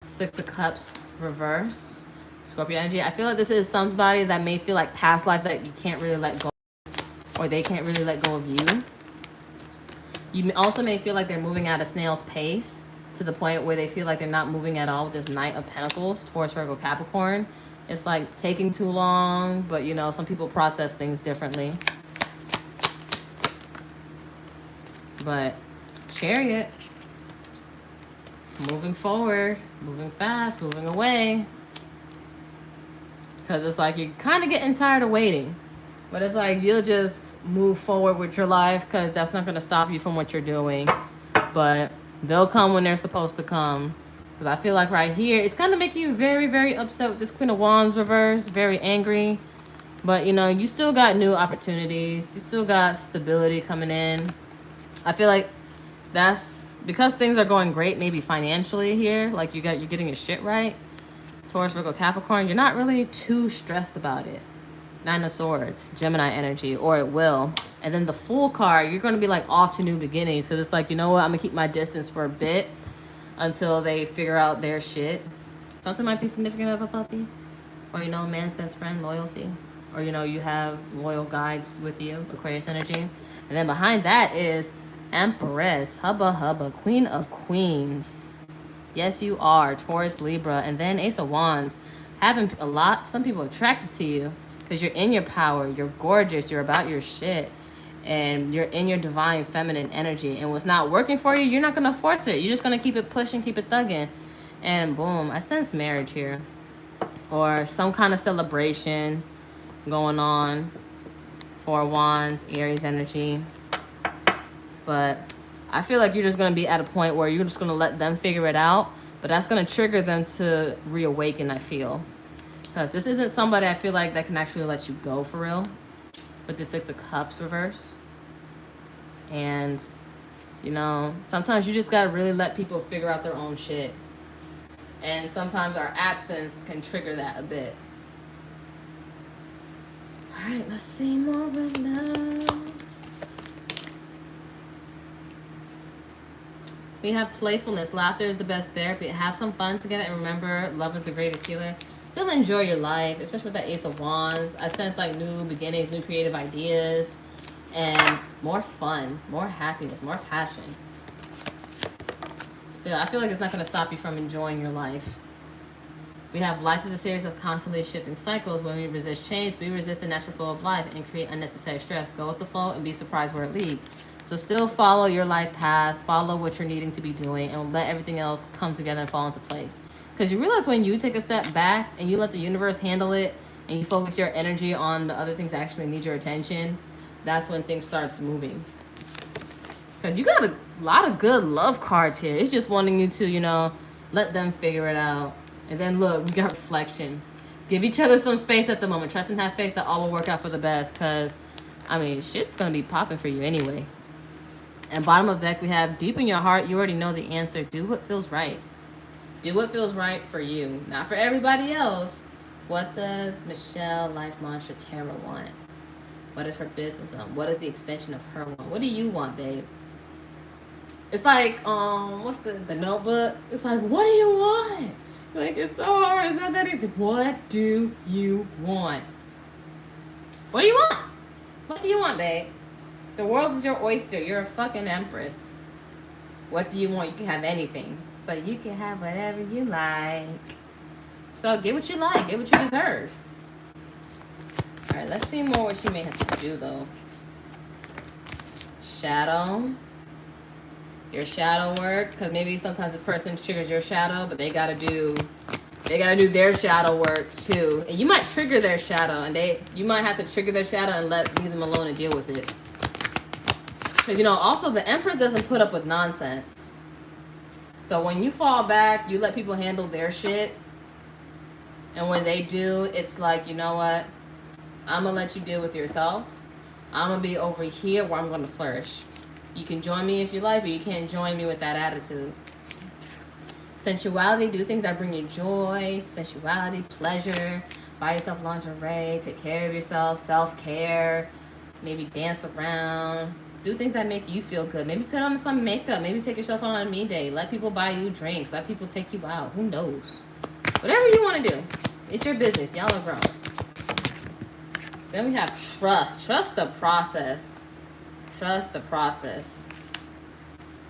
Six of Cups reverse. Scorpio energy. I feel like this is somebody that may feel like past life that you can't really let go, or they can't really let go of you. You also may feel like they're moving at a snail's pace to the point where they feel like they're not moving at all with this Knight of Pentacles towards Virgo Capricorn. It's like taking too long, but you know, some people process things differently. But Chariot, moving forward, moving fast, moving away. Because it's like you're kind of getting tired of waiting. But it's like you'll just move forward with your life, because that's not going to stop you from what you're doing. But they'll come when they're supposed to come. Because I feel like right here, it's kind of making you very, very upset with this Queen of Wands reverse. Very angry. But, you know, you still got new opportunities. You still got stability coming in. I feel like that's because things are going great, maybe financially here. Like you're getting your shit right. Taurus, Virgo, Capricorn. You're not really too stressed about it. Nine of Swords, Gemini energy, or it will. And then the Fool card, you're going to be like off to new beginnings, because it's like, you know what, I'm going to keep my distance for a bit until they figure out their shit. Something might be significant of a puppy, or, you know, a man's best friend, loyalty, or, you know, you have loyal guides with you, Aquarius energy. And then behind that is Empress, hubba hubba, Queen of Queens. Yes, you are, Taurus, Libra. And then Ace of Wands, having some people attracted to you. Because you're in your power, you're gorgeous, you're about your shit, and you're in your divine feminine energy. And what's not working for you, you're not going to force it. You're just going to keep it pushing, keep it thugging. And boom, I sense marriage here. Or some kind of celebration going on. Four of Wands, Aries energy. But I feel like you're just going to be at a point where you're just going to let them figure it out. But that's going to trigger them to reawaken, I feel. Because this isn't somebody I feel like that can actually let you go for real. With the Six of Cups reverse. And, you know, sometimes you just got to really let people figure out their own shit. And sometimes our absence can trigger that a bit. Alright, let's see more with love. We have playfulness. Laughter is the best therapy. Have some fun together, and remember, love is the greatest healer. Still enjoy your life, especially with that Ace of Wands. I sense like new beginnings, new creative ideas, and more fun, more happiness, more passion. Still, I feel like it's not going to stop you from enjoying your life. We have life is a series of constantly shifting cycles. When we resist change, we resist the natural flow of life and create unnecessary stress. Go with the flow and be surprised where it leads. So still follow your life path, follow what you're needing to be doing, and let everything else come together and fall into place. Because you realize when you take a step back and you let the universe handle it and you focus your energy on the other things that actually need your attention, that's when things starts moving. Because you got a lot of good love cards here. It's just wanting you to, you know, let them figure it out. And then look, we got reflection. Give each other some space at the moment. Trust and have faith that all will work out for the best. Because, I mean, shit's going to be popping for you anyway. And bottom of the deck, we have deep in your heart. You already know the answer. Do what feels right. Do what feels right for you. Not for everybody else. What does Michelle Life Mantra Tarot want? What is her business on? What is the extension of her want? What do you want, babe? It's like, what's the Notebook? It's like, what do you want? Like, it's so hard. It's not that easy. What do you want? What do you want? What do you want, babe? The world is your oyster. You're a fucking empress. What do you want? You can have anything. So you can have whatever you like. So get what you like. Get what you deserve. All right, let's see more what you may have to do, though. Shadow. Your shadow work. Because maybe sometimes this person triggers your shadow, but they got to do their shadow work, too. And you might trigger their shadow, and you might have to trigger their shadow and leave them alone and deal with it. Because, you know, also the Empress doesn't put up with nonsense. So when you fall back, you let people handle their shit. And when they do, it's like, you know what? I'm going to let you deal with yourself. I'm going to be over here where I'm going to flourish. You can join me if you like, but you can't join me with that attitude. Sensuality, do things that bring you joy. Sensuality, pleasure. Buy yourself lingerie. Take care of yourself. Self-care. Maybe dance around. Do things that make you feel good. Maybe put on some makeup. Maybe take yourself on a me day. Let people buy you drinks. Let people take you out. Who knows? Whatever you want to do. It's your business. Y'all are grown. Then we have trust. Trust the process. Trust the process.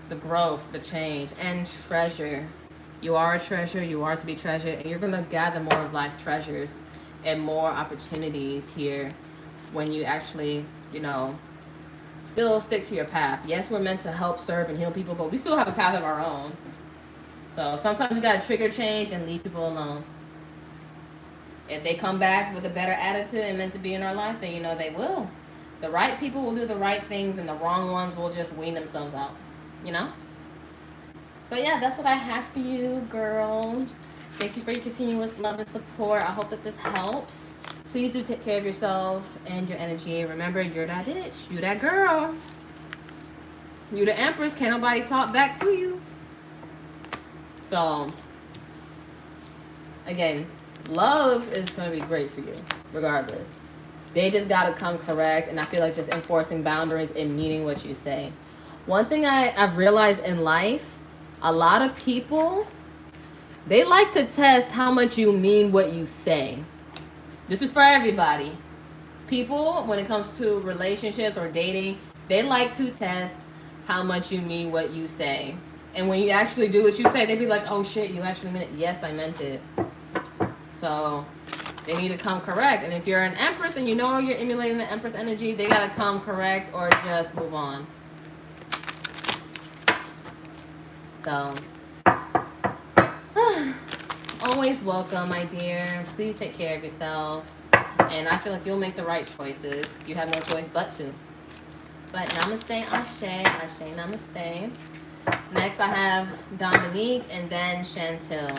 The growth, the change. And treasure. You are a treasure. You are to be treasured. And you're going to gather more of life treasures and more opportunities here when you actually, you know, still stick to your path. Yes, we're meant to help, serve, and heal people, but we still have a path of our own. So sometimes you got to trigger change and leave people alone. If they come back with a better attitude and meant to be in our life, then you know they will. The right people will do the right things, and the wrong ones will just wean themselves out. You know? But yeah, that's what I have for you, girl. Thank you for your continuous love and support. I hope that this helps. Please do take care of yourself and your energy. Remember, you're that bitch. You that girl. You the Empress. Can't nobody talk back to you. So, again, love is going to be great for you, regardless. They just got to come correct, and I feel like just enforcing boundaries and meaning what you say. One thing I've realized in life, a lot of people, they like to test how much you mean what you say. This is for everybody. People, when it comes to relationships or dating, they like to test how much you mean what you say. And when you actually do what you say, they be like, oh shit, you actually meant it. Yes, I meant it. So they need to come correct. And if you're an Empress and you know you're emulating the Empress energy, they got to come correct or just move on. So, always welcome, my dear. Please take care of yourself. And I feel like you'll make the right choices. You have no choice but to. But namaste, ashe, ashe, namaste. Next, I have Dominique and then Chantel.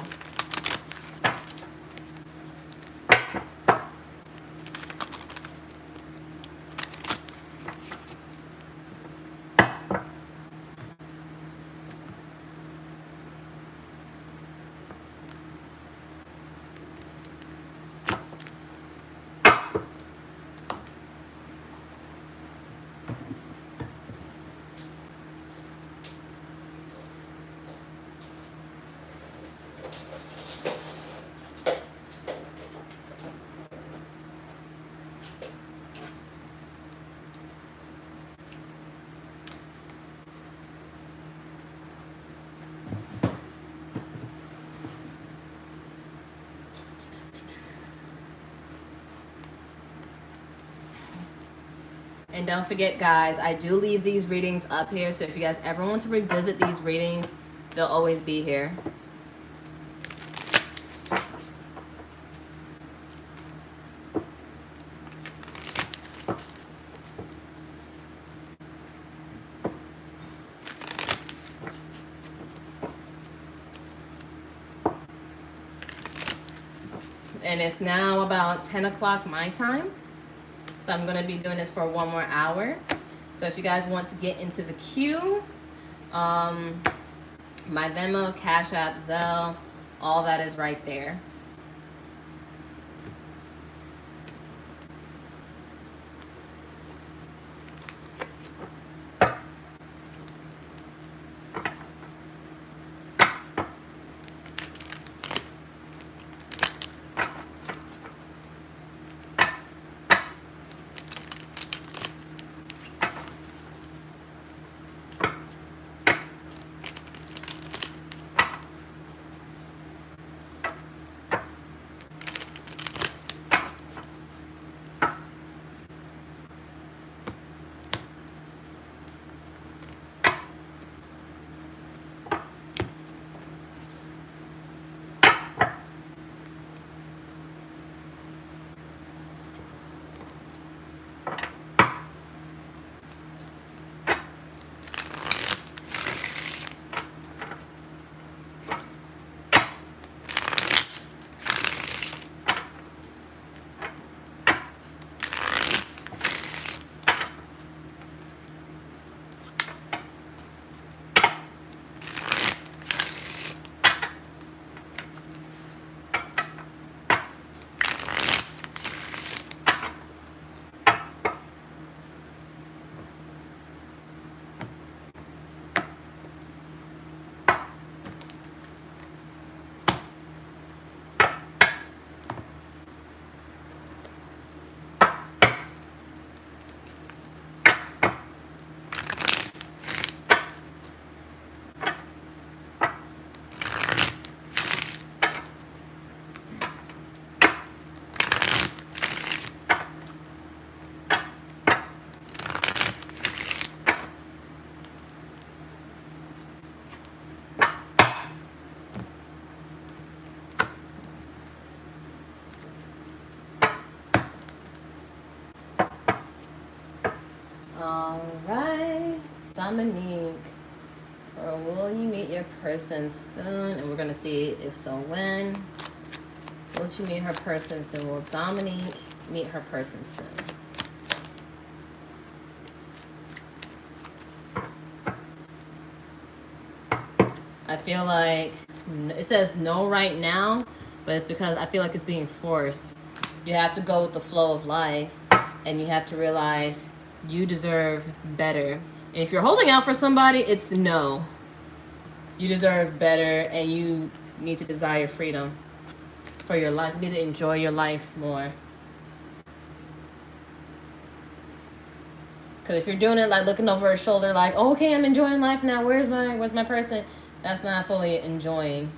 And don't forget, guys, I do leave these readings up here. So if you guys ever want to revisit these readings, they'll always be here. and it's now about 10 o'clock my time. So I'm going to be doing this for 1 more hour. So if you guys want to get into the queue, my Venmo, Cash App, Zelle, all that is right there. Alright, Dominique, or will you meet your person soon? And we're going to see if so when. Will you meet her person soon? Will Dominique meet her person soon? I feel like it says no right now, but it's because I feel like it's being forced. You have to go with the flow of life, and you have to realize you deserve better. And if you're holding out for somebody, it's no. You deserve better, and you need to desire freedom for your life. You need to enjoy your life more. Because if you're doing it like looking over her shoulder, like, oh, okay, I'm enjoying life now. Where's my person? That's not fully enjoying,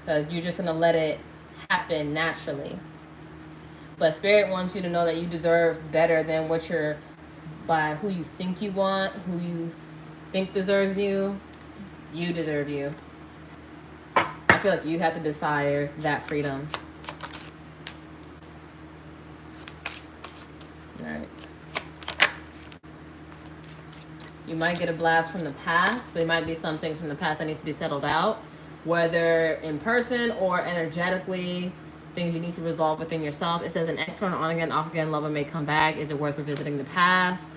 because you're just gonna let it happen naturally. But Spirit wants you to know that you deserve better than what you're, by who you think you want, who you think deserves you. You deserve you. I feel like you have to desire that freedom. Alright. You might get a blast from the past. There might be some things from the past that needs to be settled out, whether in person or energetically. Things you need to resolve within yourself. It says an external on again, off again lover may come back. Is it worth revisiting the past?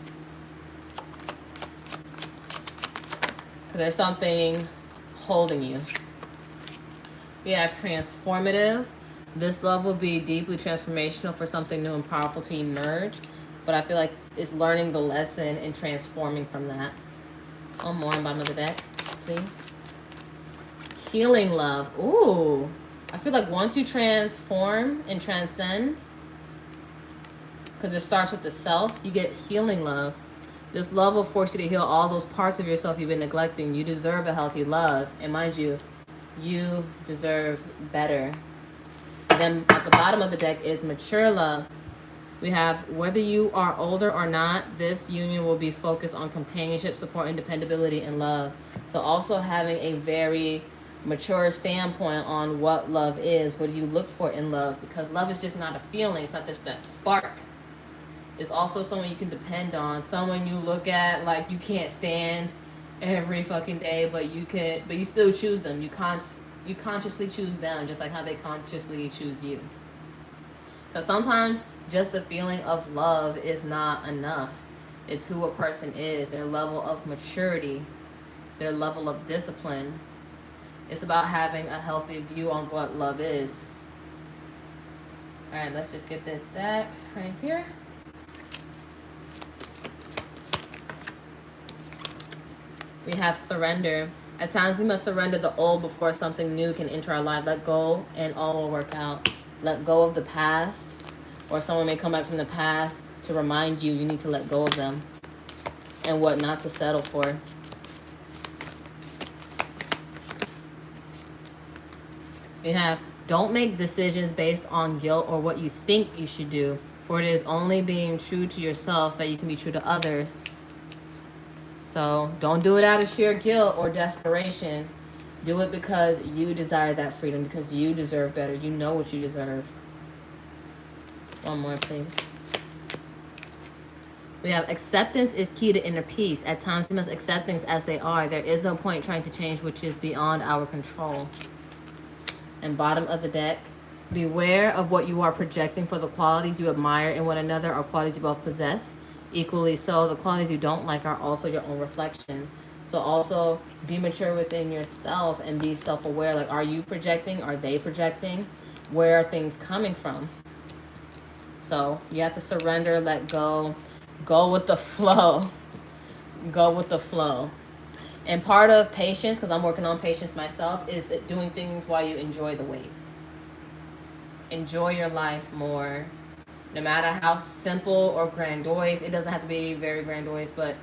There's something holding you. We have transformative. This love will be deeply transformational for something new and powerful to emerge. But I feel like it's learning the lesson and transforming from that. One more on the bottom of the deck, please. Healing love. Ooh. I feel like once you transform and transcend, because it starts with the self, you get healing love. This love will force you to heal all those parts of yourself you've been neglecting. You deserve a healthy love. And mind you, you deserve better. And then at the bottom of the deck is mature love. We have, whether you are older or not, this union will be focused on companionship, support, and dependability and love. So also having a very mature standpoint on what love is. What do you look for in love? Because love is just not a feeling. It's not just that spark. It's also someone you can depend on. Someone you look at like you can't stand every fucking day, but you still choose them. You consciously choose them, just like how they consciously choose you. Because sometimes just the feeling of love is not enough. It's who a person is, their level of maturity, their level of discipline. It's about having a healthy view on what love is. All right, let's just get this deck right here. We have surrender. At times we must surrender the old before something new can enter our life. Let go and all will work out. Let go of the past, or someone may come back from the past to remind you you need to let go of them and what not to settle for. We have, don't make decisions based on guilt or what you think you should do, for it is only being true to yourself that you can be true to others. So don't do it out of sheer guilt or desperation. Do it because you desire that freedom, because you deserve better. You know what you deserve. One more, please. We have, acceptance is key to inner peace. At times we must accept things as they are. There is no point trying to change which is beyond our control. And bottom of the deck, beware of what you are projecting, for the qualities you admire in one another are qualities you both possess. Equally so, the qualities you don't like are also your own reflection. So also be mature within yourself and be self-aware. Like, are you projecting? Are they projecting? Where are things coming from? So you have to surrender, let go, go with the flow. Go with the flow. And part of patience, because I'm working on patience myself, is doing things while you enjoy the wait. Enjoy your life more. No matter how simple or grandiose, it doesn't have to be very grandiose, but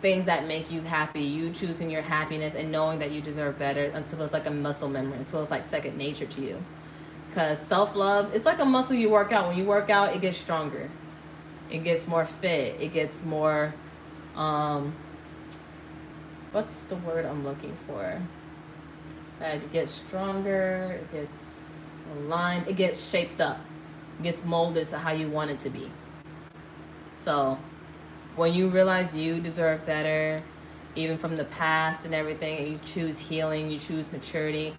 things that make you happy, you choosing your happiness and knowing that you deserve better until it's like a muscle memory, until it's like second nature to you. Because self-love, it's like a muscle you work out. When you work out, it gets stronger. It gets more fit. It gets more, what's the word I'm looking for? It gets stronger, it gets aligned, it gets shaped up. It gets molded to how you want it to be. So when you realize you deserve better, even from the past and everything, and you choose healing, you choose maturity,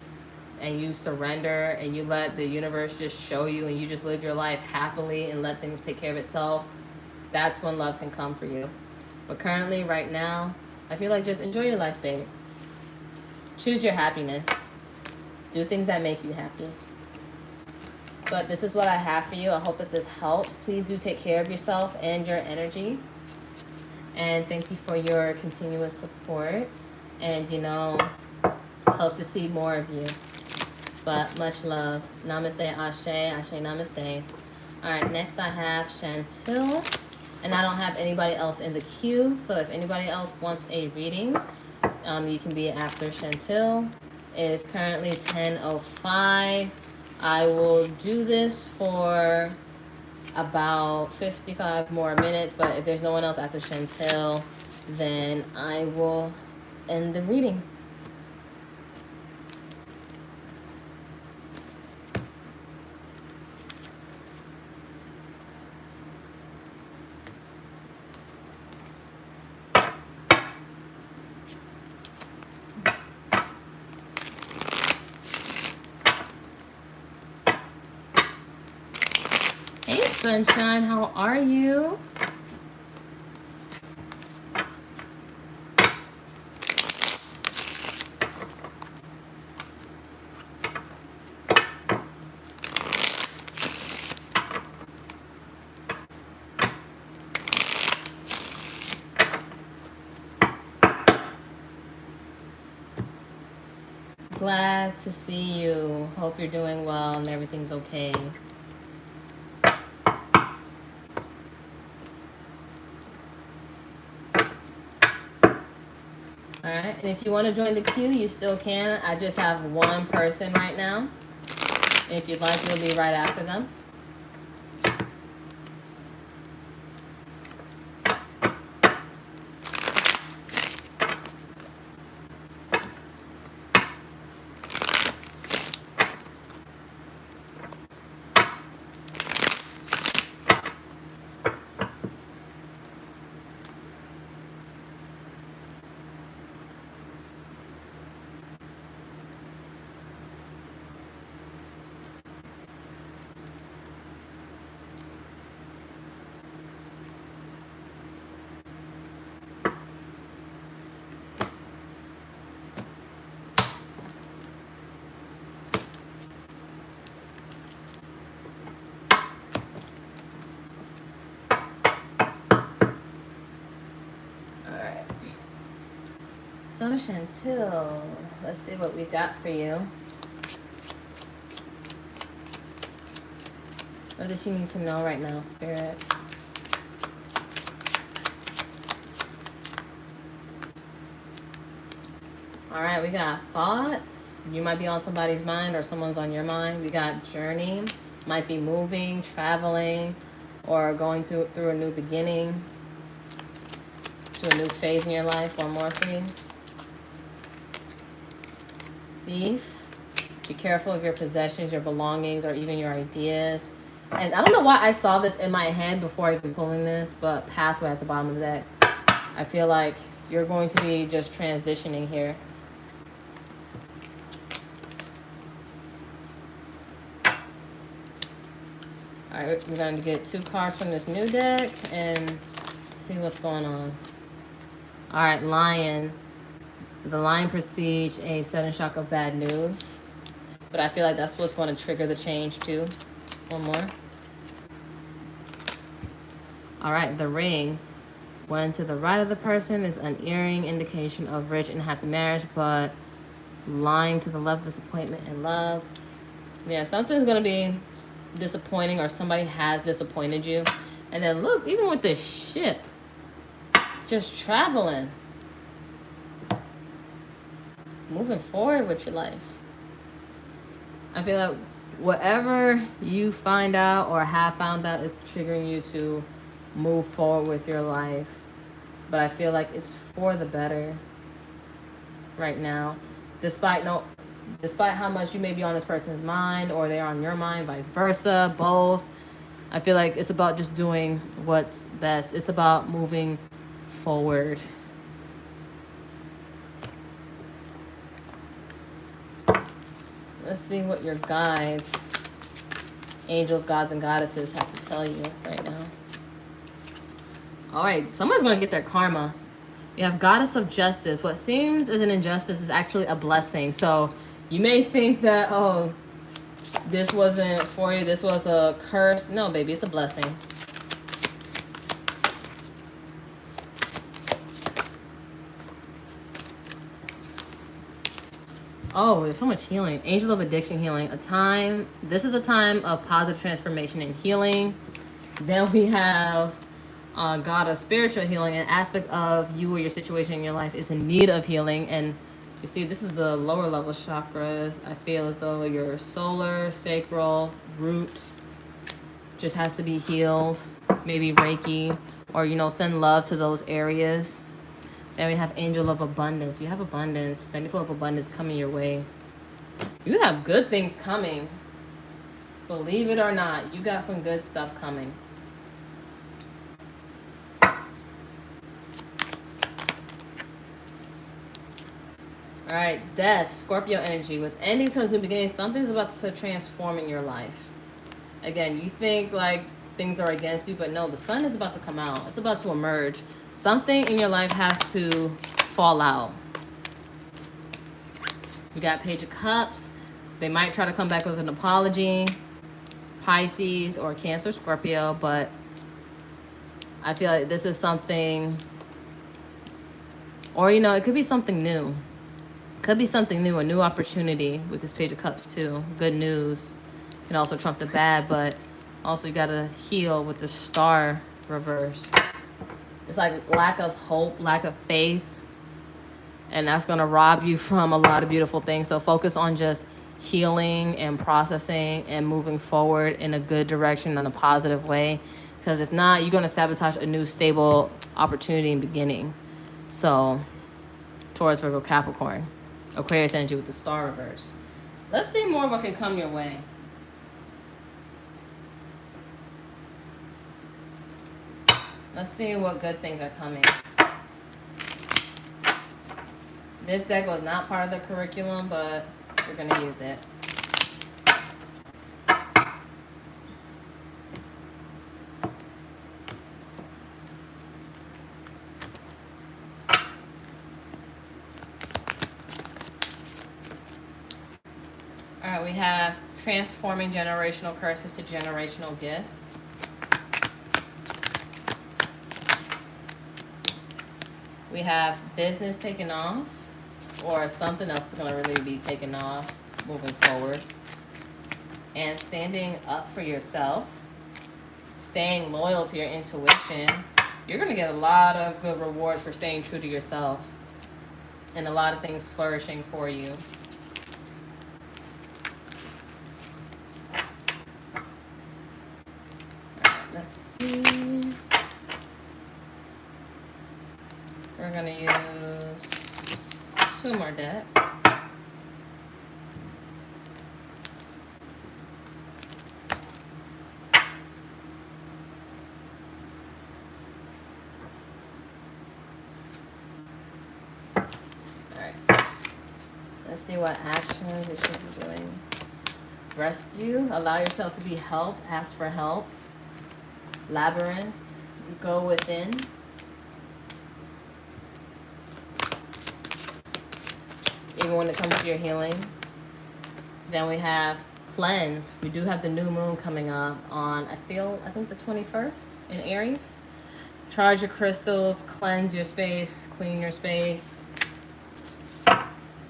and you surrender, and you let the universe just show you, and you just live your life happily and let things take care of itself, that's when love can come for you. But currently, right now, I feel like just enjoy your life, babe. Choose your happiness. Do things that make you happy. But this is what I have for you. I hope that this helps. Please do take care of yourself and your energy. And thank you for your continuous support. And, you know, hope to see more of you. But much love. Namaste, Ashe, Ashe, Namaste. All right, next I have Chantil. And I don't have anybody else in the queue. So if anybody else wants a reading, you can be after Chantil. It is currently 10:05. I will do this for about 55 more minutes. But if there's no one else after Chantil, then I will end the reading. Hey, Sunshine, how are you? Glad to see you. Hope you're doing well and everything's okay. Alright, and if you want to join the queue, you still can. I just have one person right now. And if you'd like, you'll be right after them. So Chantil, let's see what we got for you. What does she need to know right now, Spirit? All right, we got thoughts. You might be on somebody's mind or someone's on your mind. We got journey. Might be moving, traveling, or going through a new beginning, to a new phase in your life. One more, please. Thief. Be careful of your possessions, your belongings, or even your ideas. And I don't know why I saw this in my head before even pulling this, but pathway at the bottom of the deck. I feel like you're going to be just transitioning here. All right, we're going to get 2 cards from this new deck and see what's going on. All right, Lion. The Lion prestige a sudden shock of bad news. But I feel like that's what's going to trigger the change too. One more. All right, the Ring. When to the right of the person is an earring, indication of rich and happy marriage, but lying to the left, disappointment and love. Yeah, something's going to be disappointing, or somebody has disappointed you. And then look, even with this ship, just traveling, moving forward with your life. I feel like whatever you find out or have found out is triggering you to move forward with your life. But I feel like it's for the better right now, despite how much you may be on this person's mind or they're on your mind, vice versa, both. I feel like it's about just doing what's best. It's about moving forward. Let's see what your guides, angels, gods, and goddesses have to tell you right now. All right, someone's going to get their karma. You have Goddess of Justice. What seems as an injustice is actually a blessing. So you may think that, oh, this wasn't for you, this was a curse. No, baby, it's a blessing. Oh, there's so much healing. Angel of Addiction healing. This is a time of positive transformation and healing. Then we have God of spiritual healing. An aspect of you or your situation in your life is in need of healing. And you see, this is the lower level chakras. I feel as though your solar, sacral, root just has to be healed. Maybe Reiki, or, send love to those areas. Then we have Angel of Abundance. You have abundance. Then you feel of abundance coming your way. You have good things coming. Believe it or not, you got some good stuff coming. All right, Death, Scorpio energy. With ending times and beginning, something's about to transform in your life. Again, you think like things are against you, but no, the sun is about to come out. It's about to emerge. Something in your life has to fall out. We got Page of Cups. They might try to come back with an apology. Pisces or Cancer, Scorpio, but I feel like this is something, or it could be something new. Could be something new, a new opportunity with this Page of Cups too. Good news can also trump the bad, but also you gotta heal with the Star reverse. It's like lack of hope, lack of faith, and that's gonna rob you from a lot of beautiful things. So focus on just healing and processing and moving forward in a good direction, in a positive way, because if not, you're gonna sabotage a new stable opportunity and beginning. So Taurus, Virgo, Capricorn, Aquarius energy with the Star reverse. Let's see more of what can come your way. Let's see what good things are coming. This deck was not part of the curriculum, but we're going to use it. All right, we have transforming generational curses to generational gifts. We have business taking off. or something else is going to really be taken off moving forward. And standing up for yourself, staying loyal to your intuition. You're going to get a lot of good rewards for staying true to yourself, and a lot of things flourishing for you. All right, let's see. We're going to use 2 more decks. Let's see what actions you should be doing. Rescue. Allow yourself to be helped. Ask for help. Labyrinth. Go within. Even when it comes to your healing. Then we have cleanse. We do have the new moon coming up on, I think the 21st in Aries. Charge your crystals. Cleanse your space. Clean your space.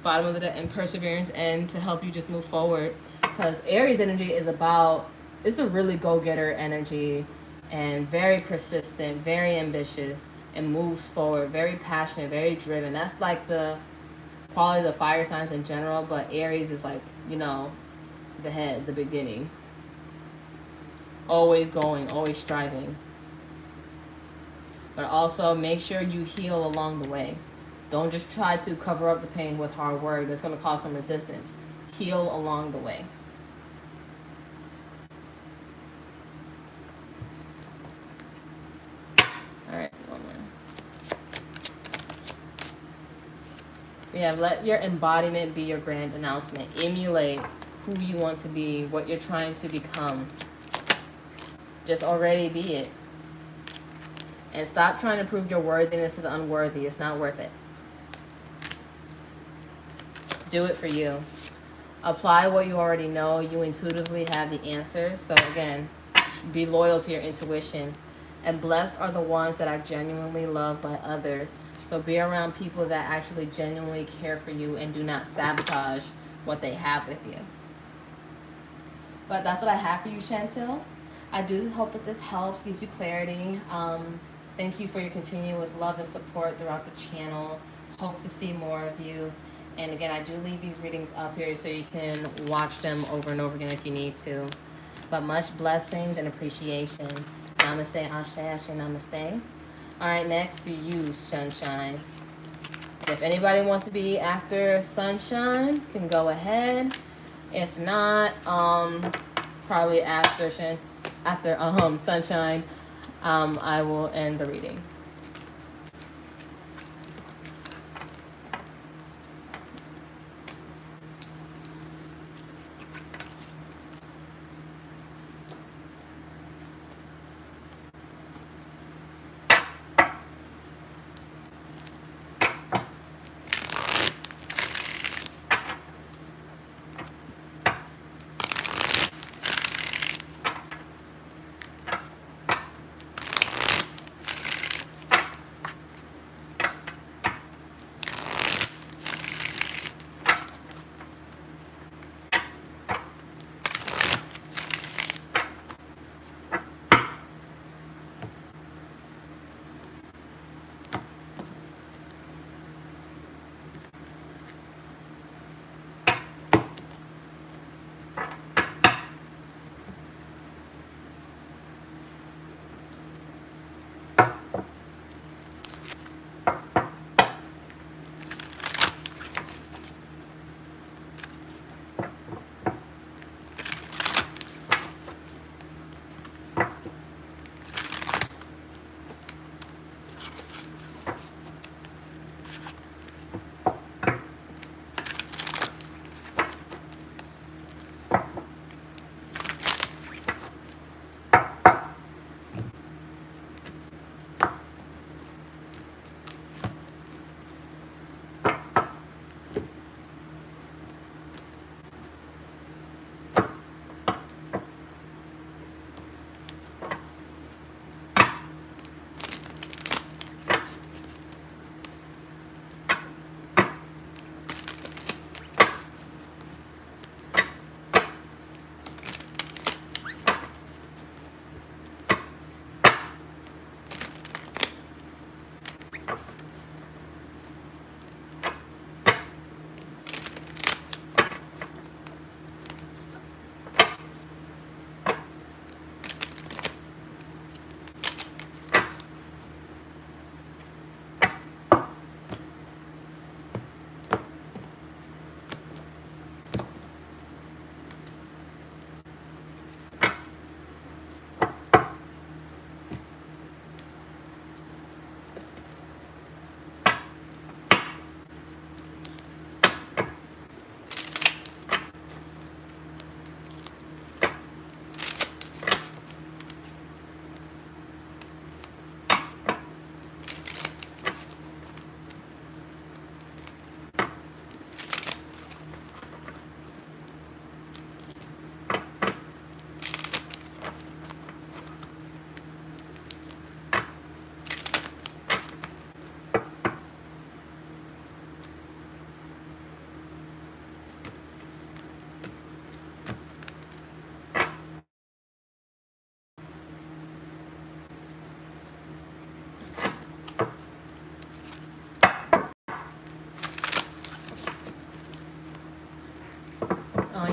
Bottom of the deck, and perseverance, and to help you just move forward, because Aries energy is about, it's a really go-getter energy, and very persistent, very ambitious, and moves forward, very passionate, very driven. That's like the quality of the fire signs in general, but Aries is like, you know, the head, the beginning, always going, always striving. But also make sure you heal along the way. Don't just try to cover up the pain with hard work. That's going to cause some resistance. Heal along the way. All right, one more. We have let your embodiment be your grand announcement. Emulate who you want to be, what you're trying to become. Just already be it. And stop trying to prove your worthiness to the unworthy. It's not worth it. Do it for you. Apply what you already know. You intuitively have the answers. So again, be loyal to your intuition. And blessed are the ones that are genuinely loved by others. So be around people that actually genuinely care for you and do not sabotage what they have with you. But that's what I have for you, Chantel. I do hope that this helps, gives you clarity. Thank you for your continuous love and support throughout the channel. Hope to see more of you. And again, I do leave these readings up here so you can watch them over and over again if you need to. But much blessings and appreciation. Namaste, Ashe, Ashe, Namaste. All right, next to you, Sunshine. If anybody wants to be after Sunshine, can go ahead. If not, probably after Sunshine, I will end the reading.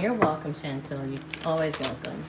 You're welcome, Chantel. You're always welcome.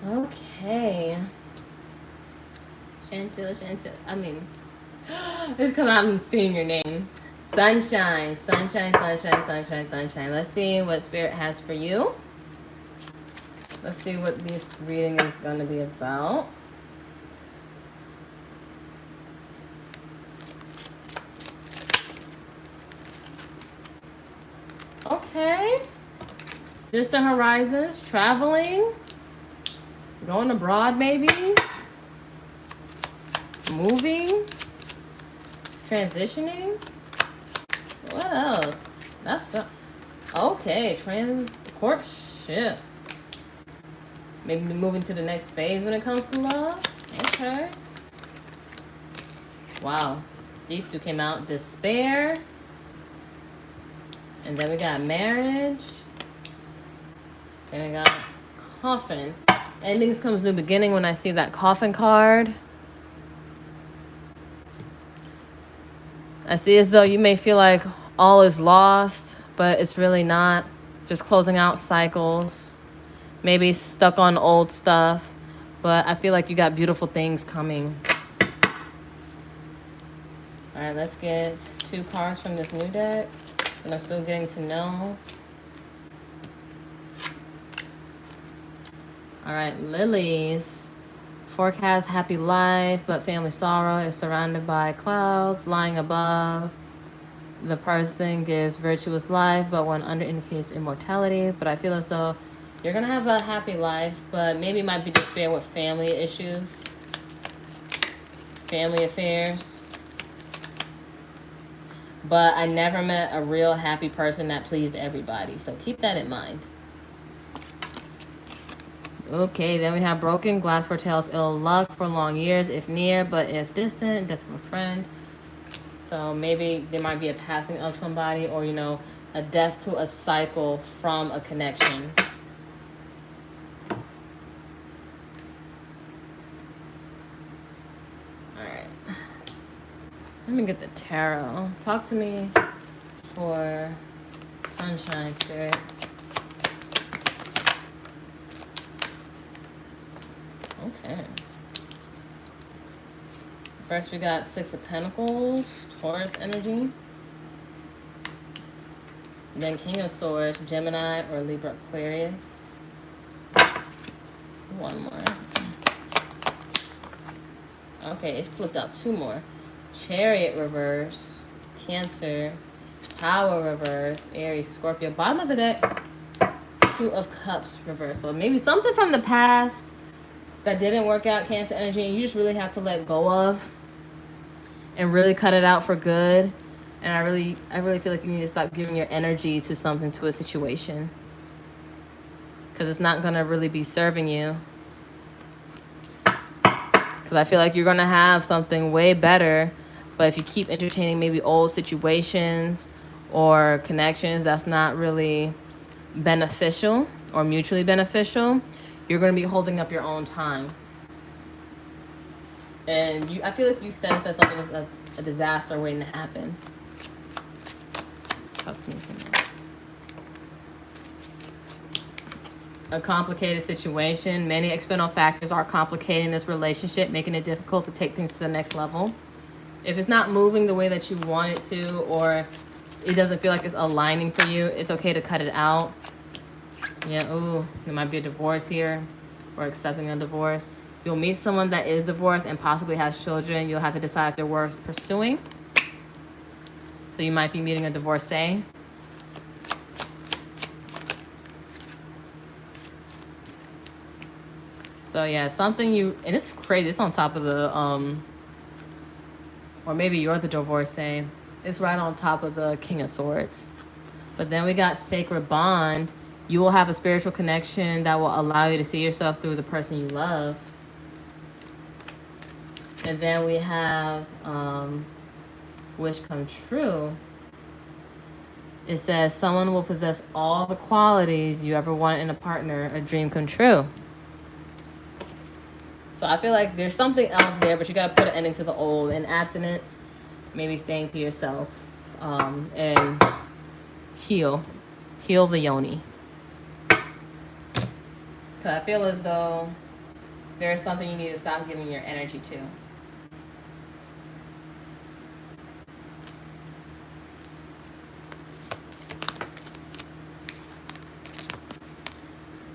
Okay. Chantel. I mean, it's because I'm seeing your name. Sunshine. Let's see what Spirit has for you. Let's see what this reading is going to be about. Okay. Distant horizons, traveling, going abroad maybe, moving, transitioning. What else? That's okay. Courtship. Maybe moving to the next phase when it comes to love. Okay. Wow. These two came out. Despair. And then we got marriage. And I got coffin. Endings comes new beginning when I see that coffin card. I see as though you may feel like all is lost, but it's really not. Just closing out cycles. Maybe stuck on old stuff, but I feel like you got beautiful things coming. All right, let's get 2 cards from this new deck that I'm still getting to know. All right, lilies. Forecast happy life, but family sorrow is surrounded by clouds lying above. The person gives virtuous life, but one under indicates immortality. But I feel as though you're going to have a happy life, but maybe it might be despair with family issues, family affairs. But I never met a real happy person that pleased everybody. So keep that in mind. Okay, then we have broken glass foretells ill luck for long years, if near, but if distant, death of a friend. So maybe there might be a passing of somebody, or, you know, a death to a cycle from a connection. Let me get the tarot. Talk to me for Sunshine, Spirit. Okay. First we got 6 of Pentacles, Taurus energy. Then King of Swords, Gemini or Libra, Aquarius. One more. Okay, it's flipped out 2 more. Chariot reverse, Cancer, Tower reverse, Aries, Scorpio. Bottom of the deck, 2 of Cups reverse. So maybe something from the past that didn't work out, Cancer energy, and you just really have to let go of and really cut it out for good. And I really feel like you need to stop giving your energy to something, to a situation, because it's not going to really be serving you. Because I feel like you're going to have something way better, but if you keep entertaining maybe old situations or connections that's not really beneficial or mutually beneficial, you're going to be holding up your own time. And I feel like you sense that something is a disaster waiting to happen. Talk to me for a minute. A complicated situation. Many external factors are complicating this relationship, making it difficult to take things to the next level. If it's not moving the way that you want it to, or it doesn't feel like it's aligning for you, it's okay to cut it out. Yeah, ooh, there might be a divorce here, or accepting a divorce. You'll meet someone that is divorced and possibly has children. You'll have to decide if they're worth pursuing. So you might be meeting a divorcee. So yeah, something and it's crazy. It's on top of the, or maybe you're the divorcee. It's right on top of the King of Swords. But then we got Sacred Bond. You will have a spiritual connection that will allow you to see yourself through the person you love. And then we have Wish Come True. It says someone will possess all the qualities you ever want in a partner, a dream come true. So I feel like there's something else there, but you got to put an ending to the old. And abstinence, maybe staying to yourself, and heal the yoni. Because I feel as though there's something you need to stop giving your energy to.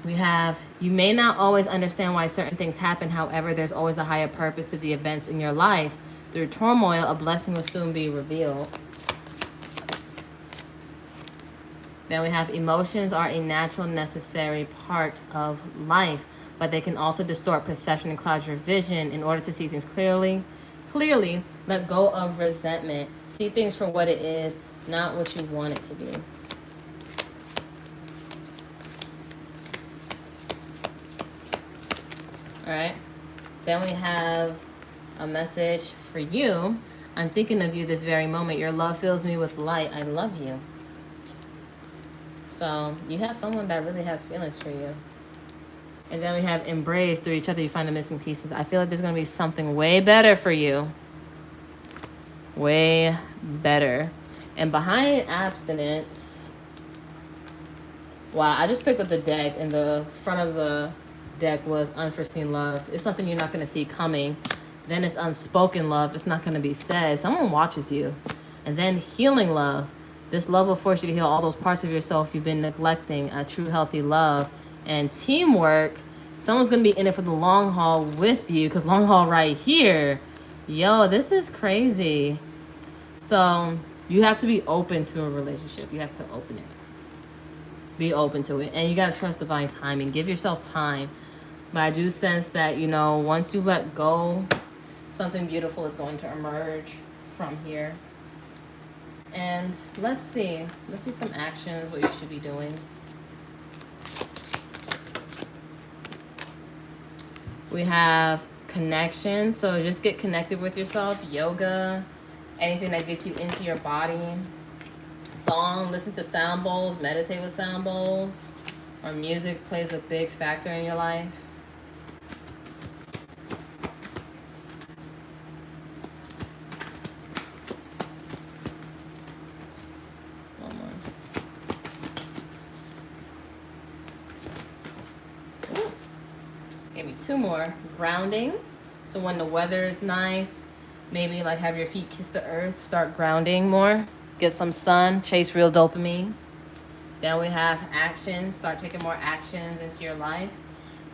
We have, you may not always understand why certain things happen. However, there's always a higher purpose to the events in your life. Through turmoil, a blessing will soon be revealed. Then we have, emotions are a natural, necessary part of life, but they can also distort perception and cloud your vision. In order to see things clearly, let go of resentment. See things for what it is, not what you want it to be. All right. Then we have a message for you. I'm thinking of you this very moment. Your love fills me with light. I love you. So you have someone that really has feelings for you. And then we have embrace. Through each other, you find the missing pieces. I feel like there's going to be something way better for you. Way better. And behind abstinence, wow, I just picked up the deck, and the front of the deck was unforeseen love. It's something you're not going to see coming. Then it's unspoken love. It's not going to be said. Someone watches you. And then healing love. This love will force you to heal all those parts of yourself you've been neglecting. A true healthy love. And teamwork. Someone's going to be in it for the long haul with you, because long haul right here. Yo, this is crazy. So you have to be open to a relationship. You have to open it. Be open to it. And you got to trust divine timing. Give yourself time. But I do sense that, you know, once you let go, something beautiful is going to emerge from here. And let's see some actions, what you should be doing. We have connection. So just get connected with yourself. Yoga, anything that gets you into your body. Song, listen to sound bowls, meditate with sound bowls. Or music plays a big factor in your life. Two more. Grounding. So when the weather is nice, maybe like have your feet kiss the earth, start grounding more, get some sun, chase real dopamine. Then we have action. Start taking more actions into your life.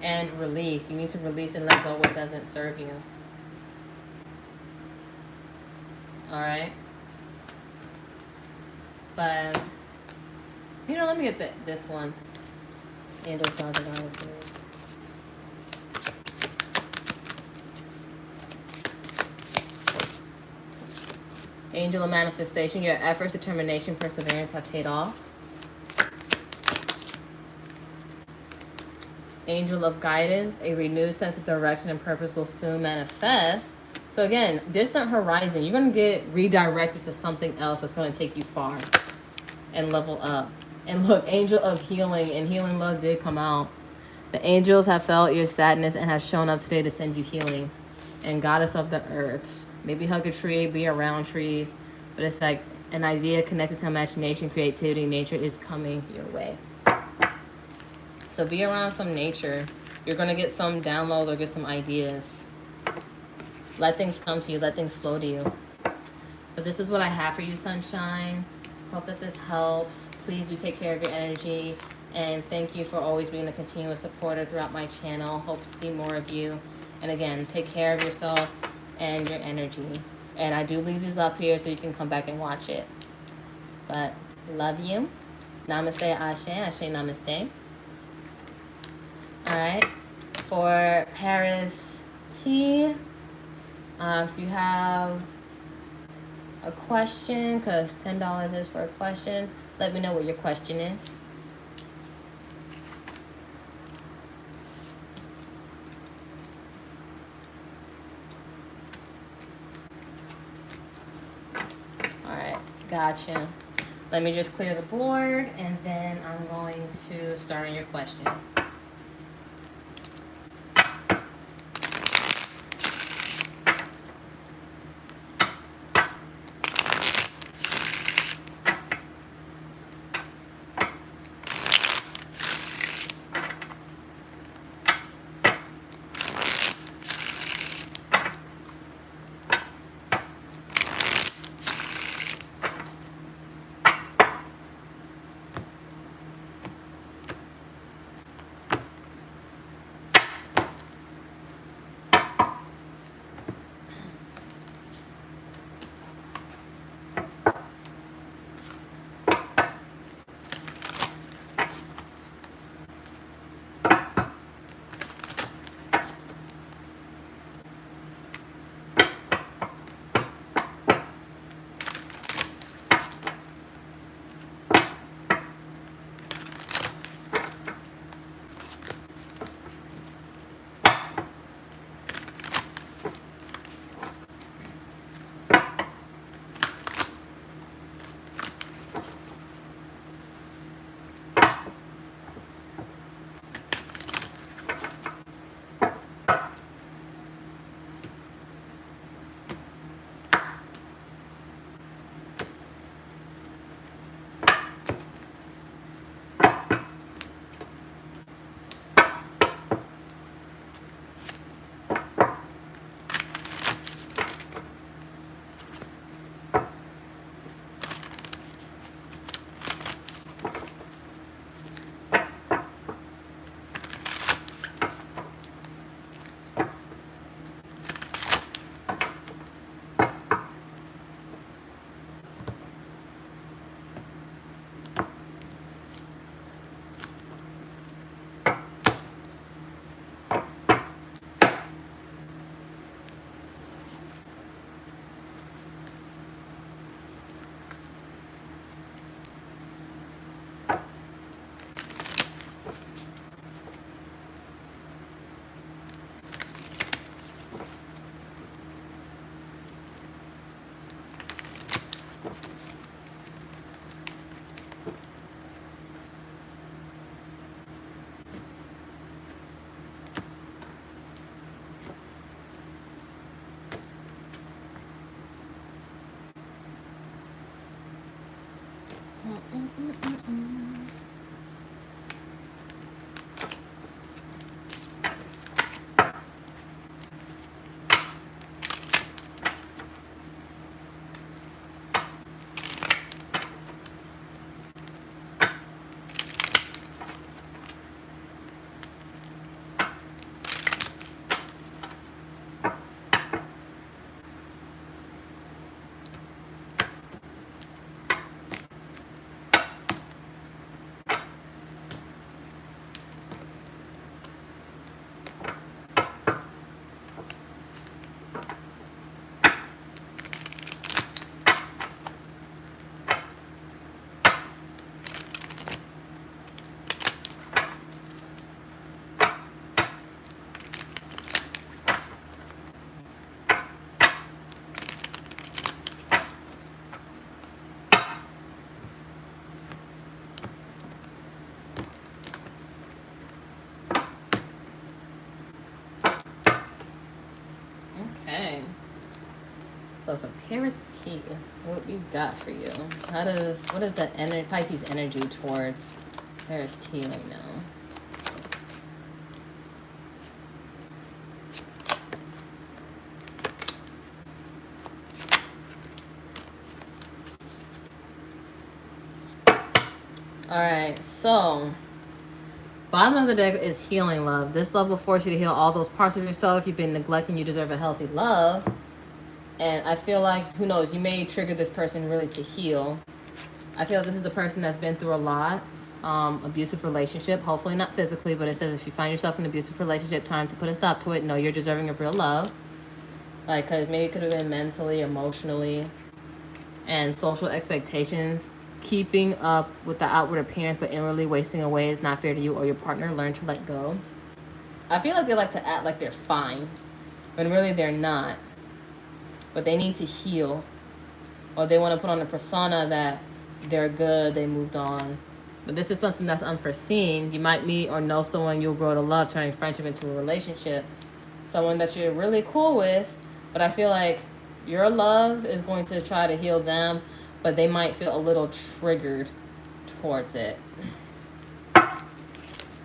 And release. You need to release and let go what doesn't serve you. All right. But you know, let me get this one. Angels, gods, and goddesses. Angel of manifestation, your efforts, determination, perseverance have paid off. Angel of guidance, a renewed sense of direction and purpose will soon manifest. So again, distant horizon, you're going to get redirected to something else that's going to take you far and level up. And look, angel of healing, and healing love did come out. The angels have felt your sadness and have shown up today to send you healing. And goddess of the earths. Maybe hug a tree, be around trees. But it's like an idea connected to imagination, creativity, nature is coming your way. So be around some nature. You're going to get some downloads or get some ideas. Let things come to you. Let things flow to you. But this is what I have for you, sunshine. Hope that this helps. Please do take care of your energy. And thank you for always being a continuous supporter throughout my channel. Hope to see more of you. And again, take care of yourself and your energy. And I do leave these up here so you can come back and watch it. But love you. Namaste, Ashe. Ashe, namaste. Alright. For Paris T, if you have a question, because $10 is for a question. Let me know what your question is. Alright, gotcha. Let me just clear the board, and then I'm going to start on your question. Okay. So for Paris T, what we got for you? What is the Pisces energy towards Paris T right now? Alright, so bottom of the deck is healing love. This love will force you to heal all those parts of yourself you've been neglecting. You deserve a healthy love. And I feel like, who knows, you may trigger this person really to heal. I feel this is a person that's been through a lot. Abusive relationship, hopefully not physically, but it says if you find yourself in an abusive relationship, time to put a stop to it. No, you're deserving of real love. Like, cause maybe it could have been mentally, emotionally. and social expectations. Keeping up with the outward appearance but inwardly wasting away is not fair to you or your partner. Learn to let go. I feel like they like to act like they're fine, when really they're not. But they need to heal. Or they want to put on a persona that they're good, they moved on. But this is something that's unforeseen. You might meet or know someone you'll grow to love, turning friendship into a relationship. Someone that you're really cool with, but I feel like your love is going to try to heal them, but they might feel a little triggered towards it.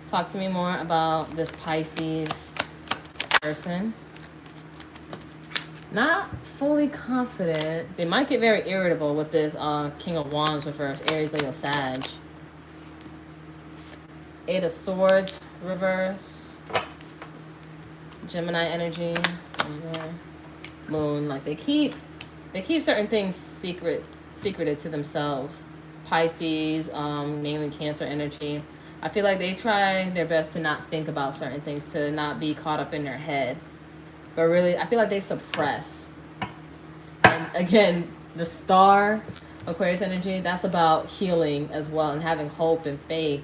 Talk to me more about this Pisces person. Not fully confident. They might get very irritable with this King of Wands reverse, Aries, Leo, Sag. Eight of Swords reverse. Gemini energy. Moon. Like they keep certain things secreted to themselves. Pisces, mainly Cancer energy. I feel like they try their best to not think about certain things, to not be caught up in their head. But really, I feel like they suppress. And again, the star, Aquarius energy, that's about healing as well and having hope and faith.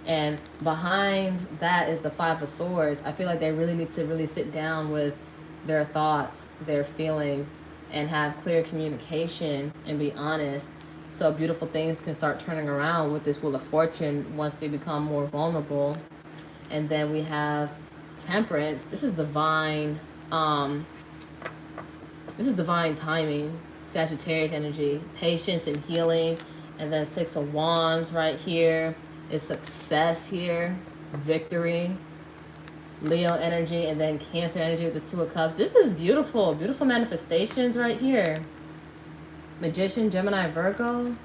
And behind that is the Five of Swords. I feel like they really need to really sit down with their thoughts, their feelings, and have clear communication and be honest, so beautiful things can start turning around with this Wheel of Fortune once they become more vulnerable. And then we have Temperance. This is divine. This is divine timing. Sagittarius energy, patience and healing. And then Six of Wands right here is success here, victory. Leo energy, and then Cancer energy with this Two of Cups. This is beautiful, beautiful manifestations right here. Magician, Gemini, Virgo.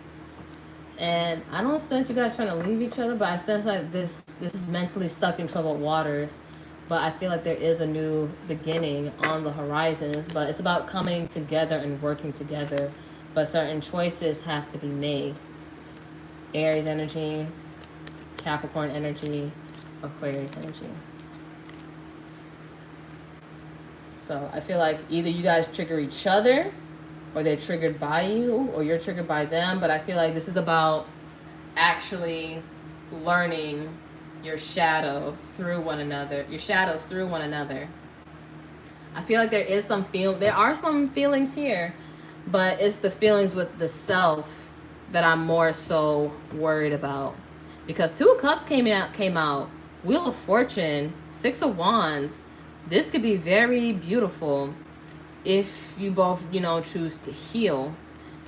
And I don't sense you guys trying to leave each other, but I sense like this is mentally stuck in troubled waters. But I feel like there is a new beginning on the horizons, but it's about coming together and working together. But certain choices have to be made. Aries energy, Capricorn energy, Aquarius energy. So I feel like either you guys trigger each other, or they're triggered by you, or you're triggered by them. But I feel like this is about actually learning your shadow through one another, your shadows through one another. I feel like there are some feelings here, but it's the feelings with the self that I'm more so worried about. Because Two of Cups came out, Wheel of Fortune, Six of Wands. This could be very beautiful if you both, choose to heal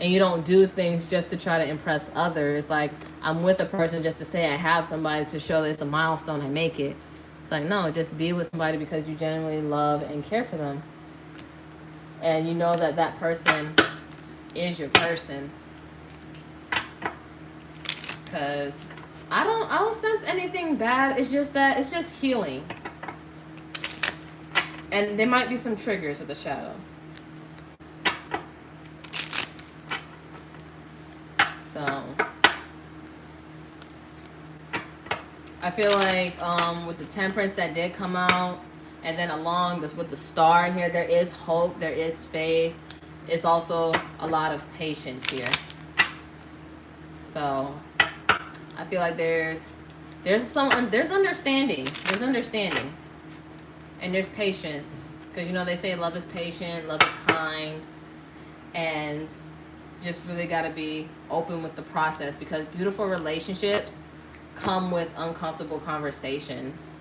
and you don't do things just to try to impress others. Like, I'm with a person just to say I have somebody, to show that it's a milestone, I make it. It's like, no, just be with somebody because you genuinely love and care for them. And you know that that person is your person. Because I don't sense anything bad. It's just healing. And there might be some triggers with the shadows. So I feel like with the Temperance that did come out, and then along this with the star here, there is hope, there is faith. It's also a lot of patience here. So I feel like there's understanding. There's understanding. And there's patience. Because, they say love is patient, love is kind. And just really got to be open with the process. Because beautiful relationships come with uncomfortable conversations.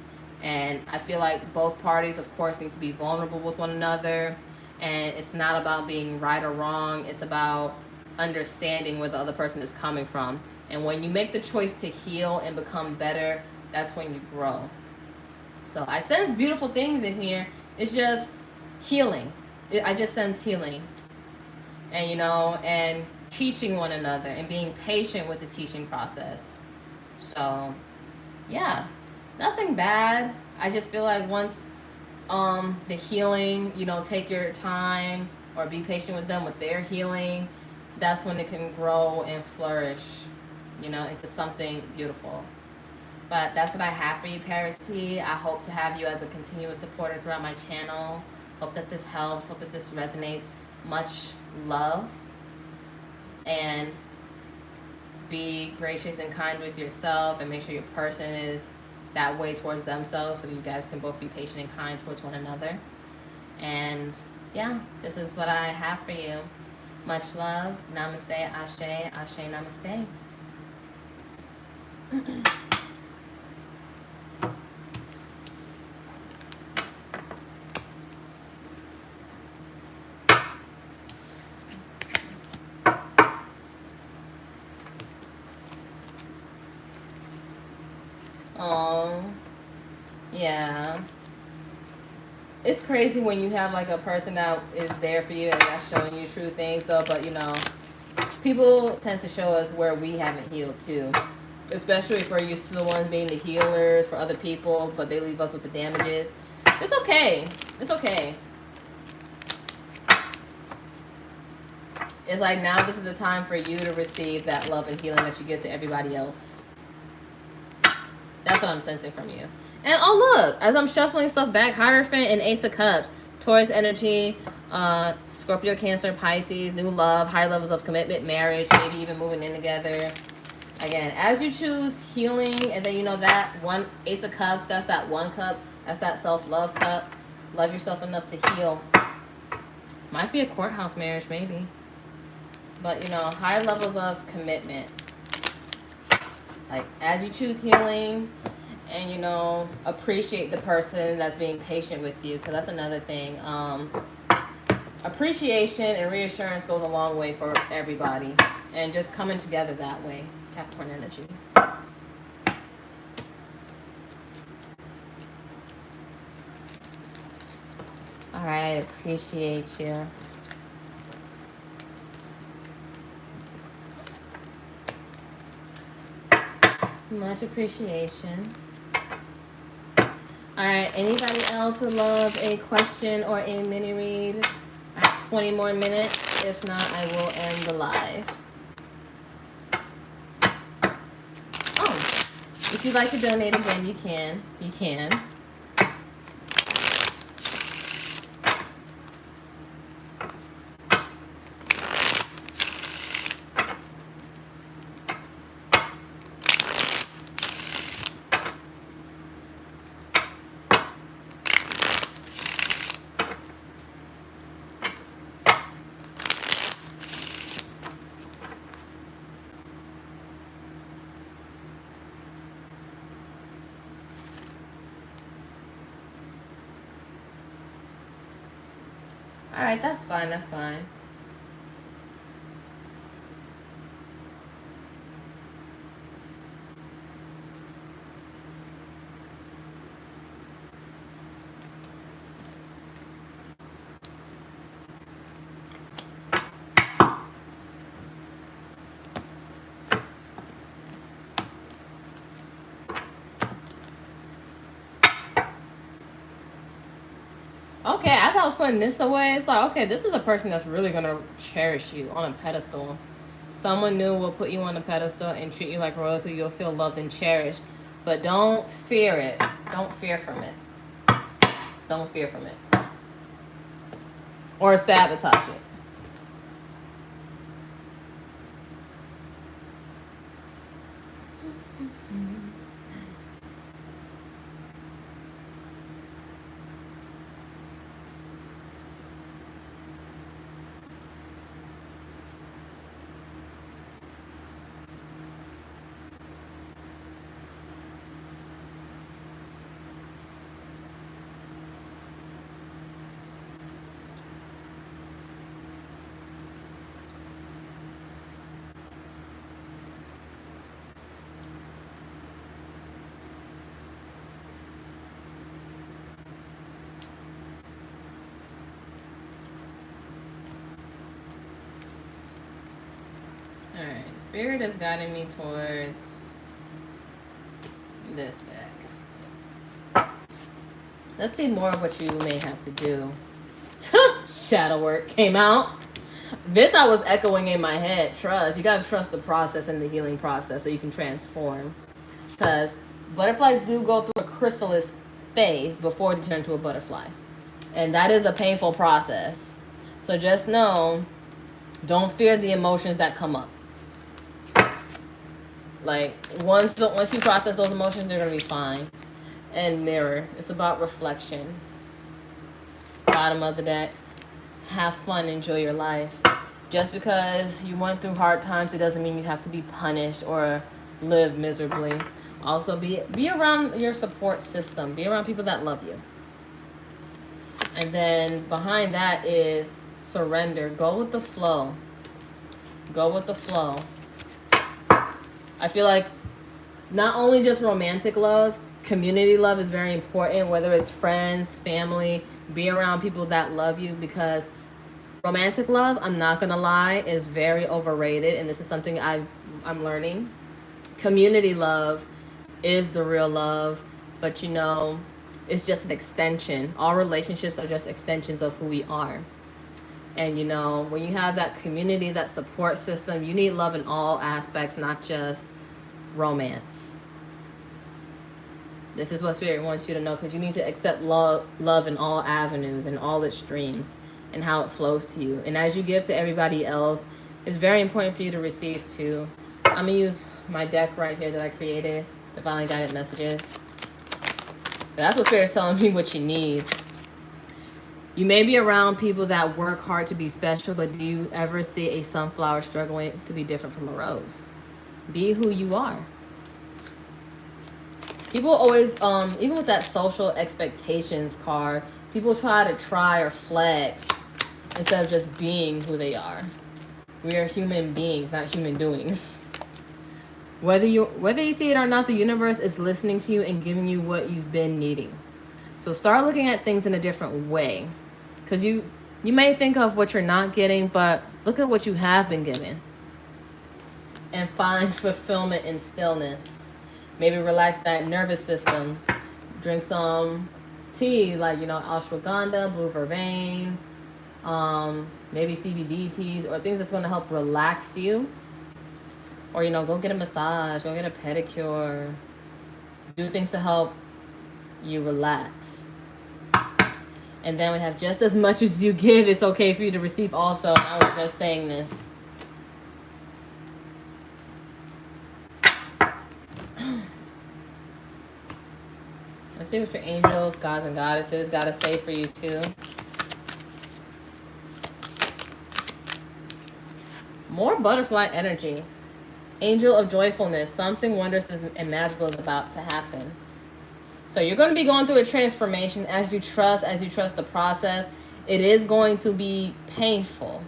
And I feel like both parties, of course, need to be vulnerable with one another. And it's not about being right or wrong. It's about understanding where the other person is coming from. And when you make the choice to heal and become better, that's when you grow. So I sense beautiful things in here. It's just healing. I just sense healing. And, and teaching one another and being patient with the teaching process. So, yeah, nothing bad. I just feel like once the healing, take your time or be patient with them with their healing, that's when it can grow and flourish, into something beautiful. But that's what I have for you, Paris T. I hope to have you as a continuous supporter throughout my channel. Hope that this helps. Hope that this resonates. Much love. and be gracious and kind with yourself, and make sure your person is that way towards themselves, so you guys can both be patient and kind towards one another. And yeah, this is what I have for you. Much love. Namaste, ashe, ashe, namaste. Oh, yeah. It's crazy when you have like a person that is there for you and that's showing you true things, though. But you know, people tend to show us where we haven't healed too. Especially if we're used to the ones being the healers for other people, but they leave us with the damages. It's okay. It's okay. It's like now this is the time for you to receive that love and healing that you give to everybody else. That's what I'm sensing from you. And oh look, as I'm shuffling stuff back, Hierophant and Ace of Cups, Taurus energy, Scorpio, Cancer, Pisces, new love, higher levels of commitment, marriage, maybe even moving in together. Again, as you choose healing, and then you know that one Ace of Cups, that's that one cup, that's that self-love cup. Love yourself enough to heal. Might be a courthouse marriage, maybe. But you know, higher levels of commitment. Like as you choose healing, and you know, appreciate the person that's being patient with you, because that's another thing. Appreciation and reassurance goes a long way for everybody, and just coming together that way. Capricorn energy. All right, appreciate you. Much appreciation. All right, anybody else would love a question or a mini read? I have 20 more minutes. If not, I will end the live. Oh, if you'd like to donate again, you can. You can. All right, that's fine, that's fine. Okay, as I was putting this away, it's like, okay, this is a person that's really going to cherish you on a pedestal. Someone new will put you on a pedestal and treat you like royalty. You'll feel loved and cherished. But don't fear it. Don't fear from it. Don't fear from it. Or sabotage it. Alright, Spirit is guiding me towards this deck. Let's see more of what you may have to do. Shadow work came out. This I was echoing in my head. Trust. You gotta trust the process and the healing process so you can transform. Because butterflies do go through a chrysalis phase before they turn into a butterfly. And that is a painful process. So just know Don't fear the emotions that come up. Like, once you process those emotions, they're going to be fine. And mirror. It's about reflection. Bottom of the deck. Have fun. Enjoy your life. Just because you went through hard times, it doesn't mean you have to be punished or live miserably. Also, be around your support system. Be around people that love you. And then behind that is surrender. Go with the flow. Go with the flow. I feel like not only just romantic love, community love is very important, whether it's friends, family, be around people that love you, because romantic love, I'm not going to lie, is very overrated, and this is something I'm learning. Community love is the real love, but you know, it's just an extension. All relationships are just extensions of who we are. And you know, when you have that community, that support system, you need love in all aspects, not just romance. This is what Spirit wants you to know, because you need to accept love in all avenues and all its streams and how it flows to you. And as you give to everybody else, it's very important for you to receive too. I'm going to use my deck right here that I created, Divinely Guided Messages. That's what Spirit's telling me what you need. You may be around people that work hard to be special, but do you ever see a sunflower struggling to be different from a rose? Be who you are. People always, even with that social expectations card, people try or flex instead of just being who they are. We are human beings, not human doings. Whether you see it or not, the universe is listening to you and giving you what you've been needing. So start looking at things in a different way. Because you may think of what you're not getting, but look at what you have been given. And find fulfillment in stillness. Maybe relax that nervous system. Drink some tea, like, you know, ashwagandha, blue vervain, maybe CBD teas, or things that's going to help relax you. Or, you know, go get a massage, go get a pedicure. Do things to help you relax. And then we have just as much as you give, it's okay for you to receive also. I was just saying this. Let's see what your angels, gods, and goddesses got to say for you too. More butterfly energy. Angel of joyfulness. Something wondrous and magical is about to happen. So you're going to be going through a transformation as you trust the process. It is going to be painful.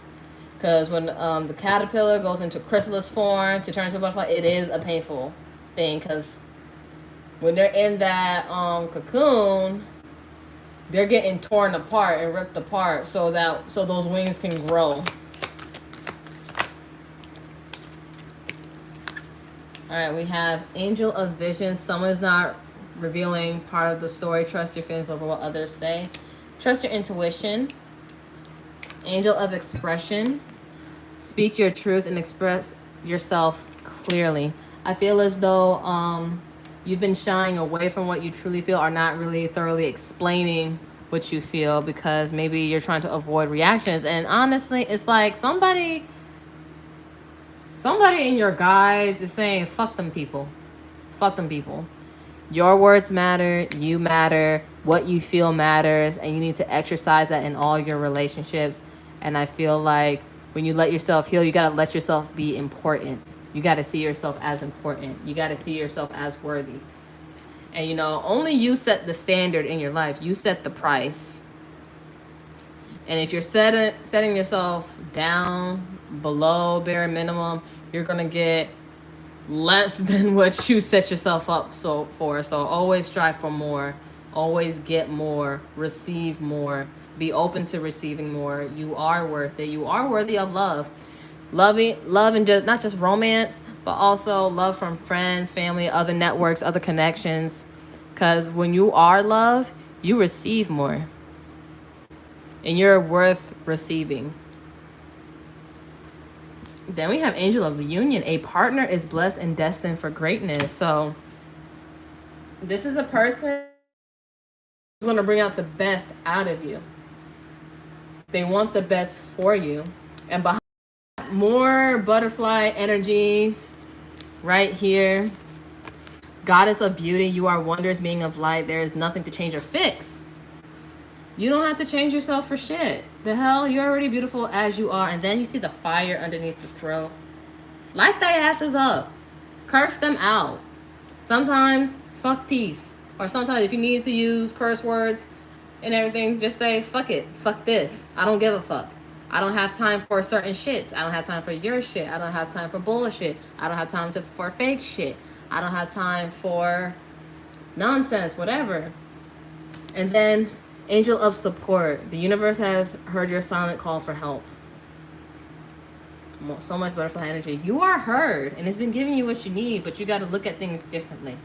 Because when the caterpillar goes into chrysalis form to turn into a butterfly, it is a painful thing. Because when they're in that cocoon, they're getting torn apart and ripped apart so those wings can grow. All right, we have Angel of Vision. Someone's not revealing part of the story. Trust your feelings over what others say. Trust your intuition. Angel of Expression. Speak your truth and express yourself clearly. I feel as though you've been shying away from what you truly feel, or not really thoroughly explaining what you feel, because maybe you're trying to avoid reactions. And honestly, it's like somebody in your guides is saying, fuck them people. Fuck them people. Your words matter. You matter. What you feel matters. And you need to exercise that in all your relationships. And I feel like when you let yourself heal, you got to let yourself be important. You got to see yourself as important. You got to see yourself as worthy. And, you know, only you set the standard in your life. You set the price. And if you're setting yourself down below bare minimum, you're going to get less than what you set yourself up for. So always strive for more. Always get more. Receive more. Be open to receiving more. You are worth it. You are worthy of love. Love and just not just romance, but also love from friends, family, other networks, other connections. Because when you are loved, you receive more. And you're worth receiving. Then we have Angel of Union. A partner is blessed and destined for greatness. So this is a person who's going to bring out the best out of you. They want the best for you. And behind have more butterfly energies right here. Goddess of beauty, you are wondrous being of light. There is nothing to change or fix. You don't have to change yourself for shit. The hell, you're already beautiful as you are. And then you see the fire underneath the throat. Light their asses up. Curse them out. Sometimes, fuck peace. Or sometimes if you need to use curse words and everything, just say, fuck it. Fuck this. I don't give a fuck. I don't have time for certain shits. I don't have time for your shit. I don't have time for bullshit. I don't have time for fake shit. I don't have time for nonsense, whatever. And then, angel of support. The universe has heard your silent call for help. So much butterfly energy. You are heard, and it's been giving you what you need, but you got to look at things differently.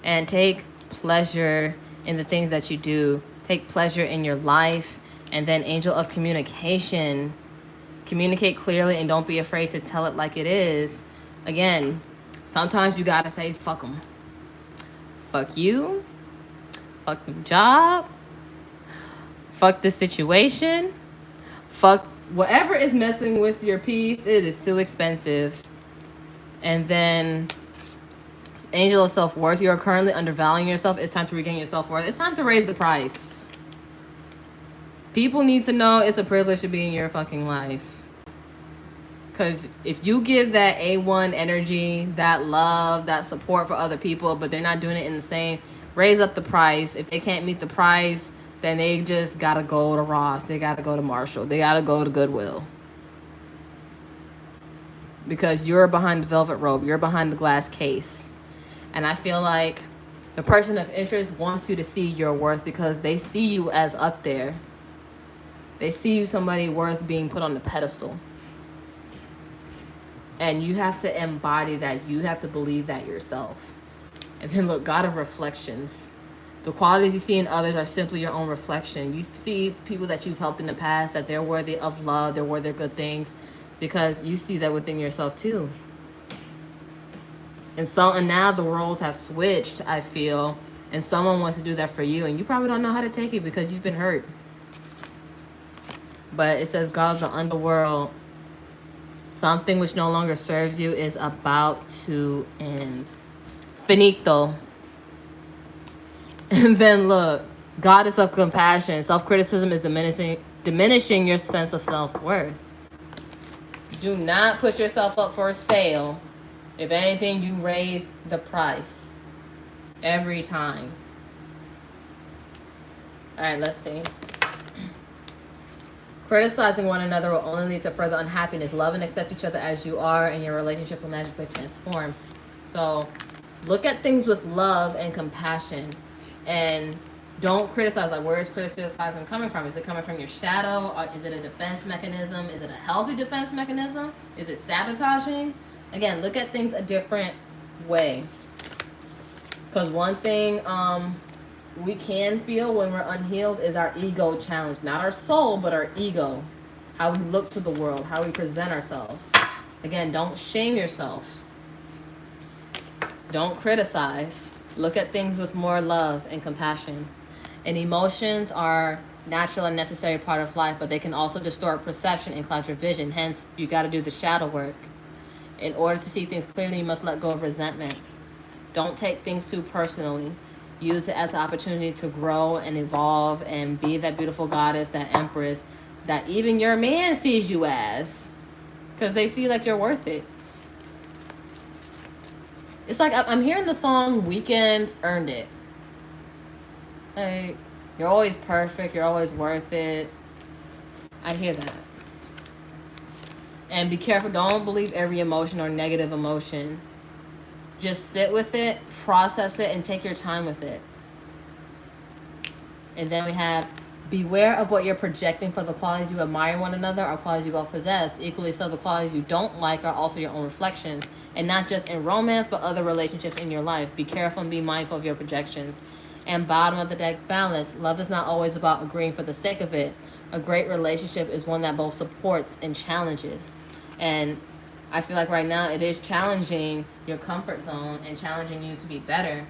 And take pleasure in the things that you do. Take pleasure in your life. And then angel of communication. Communicate clearly and don't be afraid to tell it like it is. Again, sometimes you got to say, fuck them. Fuck you. Fuck the job. Fuck the situation. Fuck whatever is messing with your peace. It is too expensive. And then angel of self-worth. You are currently undervaluing yourself. It's time to regain your self-worth. It's time to raise the price. People need to know it's a privilege to be in your fucking life. Because if you give that A1 energy, that love, that support for other people, but they're not doing it in the same, raise up the price. If they can't meet the price, then they just got to go to Ross. They got to go to Marshall. They got to go to Goodwill. Because you're behind the velvet rope. You're behind the glass case. And I feel like the person of interest wants you to see your worth because they see you as up there. They see you somebody worth being put on the pedestal. And you have to embody that. You have to believe that yourself. And then look, God of reflections. The qualities you see in others are simply your own reflection. You see people that you've helped in the past, that they're worthy of love, they're worthy of good things, because you see that within yourself too. And now the roles have switched, I feel, and someone wants to do that for you, and you probably don't know how to take it because you've been hurt. But it says, God of the underworld, something which no longer serves you is about to end. Finito. And then look, goddess of compassion. Self-criticism is diminishing your sense of self-worth. Do not put yourself up for a sale. If anything, you raise the price. Every time. Alright, let's see. Criticizing one another will only lead to further unhappiness. Love and accept each other as you are, and your relationship will magically transform. So, look at things with love and compassion. And don't criticize. Like, where is criticism coming from? Is it coming from your shadow? Or is it a defense mechanism? Is it a healthy defense mechanism? Is it sabotaging? Again, look at things a different way. Because one thing we can feel when we're unhealed is our ego challenge. Not our soul, but our ego. How we look to the world. How we present ourselves. Again, don't shame yourself. Don't criticize. Look at things with more love and compassion. And emotions are natural and necessary part of life, but they can also distort perception and cloud your vision. Hence, you got to do the shadow work. In order to see things clearly, you must let go of resentment. Don't take things too personally. Use it as an opportunity to grow and evolve and be that beautiful goddess, that empress, that even your man sees you as. Because they see like you're worth it. It's like I'm hearing the song Weekend Earned It. Like, you're always perfect. You're always worth it. I hear that. And be careful. Don't believe every emotion or negative emotion. Just sit with it, process it, and take your time with it. And then we have, beware of what you're projecting for the qualities you admire in one another or qualities you both possess. Equally so, the qualities you don't like are also your own reflections. And not just in romance, but other relationships in your life. Be careful and be mindful of your projections. And bottom of the deck, balance. Love is not always about agreeing for the sake of it. A great relationship is one that both supports and challenges. And I feel like right now it is challenging your comfort zone and challenging you to be better.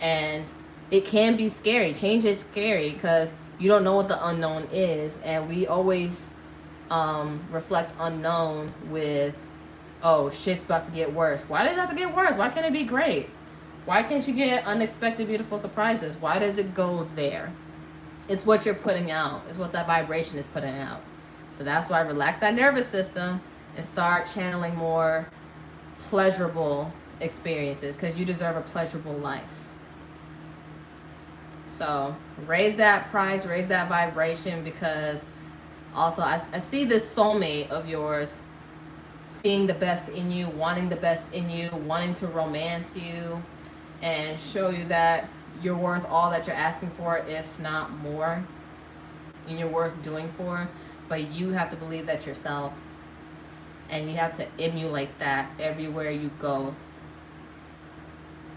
And it can be scary. Change is scary because you don't know what the unknown is. And we always reflect unknown with, oh, shit's about to get worse. Why does it have to get worse? Why can't it be great? Why can't you get unexpected, beautiful surprises? Why does it go there? It's what you're putting out. It's what that vibration is putting out. So that's why relax that nervous system and start channeling more pleasurable experiences, because you deserve a pleasurable life. So raise that price, raise that vibration, because also I see this soulmate of yours seeing the best in you, wanting the best in you, wanting to romance you and show you that you're worth all that you're asking for, if not more, and you're worth doing for. But you have to believe that yourself, and you have to emulate that everywhere you go.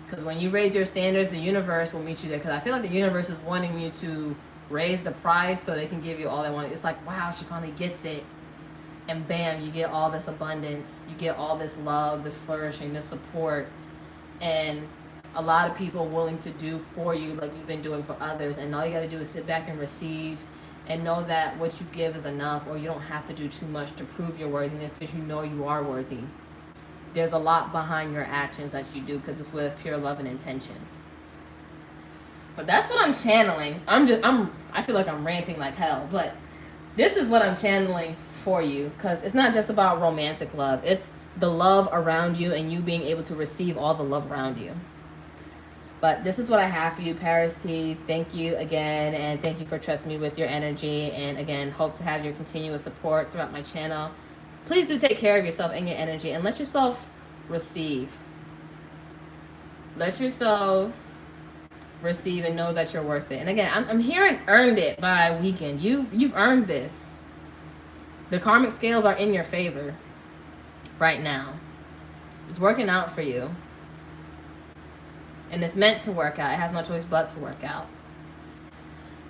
Because when you raise your standards, the universe will meet you there. Because I feel like the universe is wanting you to raise the price so they can give you all they want. It's like, wow, she finally gets it. And bam, you get all this abundance. You get all this love, this flourishing, this support. And a lot of people willing to do for you like you've been doing for others. And all you got to do is sit back and receive and know that what you give is enough, or you don't have to do too much to prove your worthiness, because you know you are worthy. There's a lot behind your actions that you do, because it's with pure love and intention. But that's what I'm channeling. I feel like I'm ranting like hell, but this is what I'm channeling for you, because it's not just about romantic love. It's the love around you and you being able to receive all the love around you. But this is what I have for you, Paris T. Thank you again, and thank you for trusting me with your energy. And again, hope to have your continuous support throughout my channel. Please do take care of yourself and your energy, and let yourself receive. Let yourself receive and know that you're worth it. And again, I'm hearing earned it by weekend. You've earned this. The karmic scales are in your favor right now. It's working out for you. And it's meant to work out. It has no choice but to work out.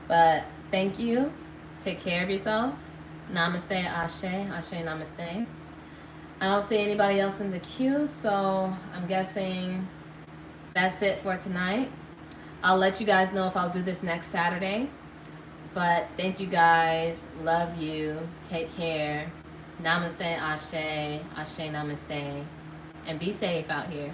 But thank you. Take care of yourself. Namaste, Ashe. Ashe, namaste. I don't see anybody else in the queue, so I'm guessing that's it for tonight. I'll let you guys know if I'll do this next Saturday. But thank you guys. Love you. Take care. Namaste, Ashe. Ashe, namaste. And be safe out here.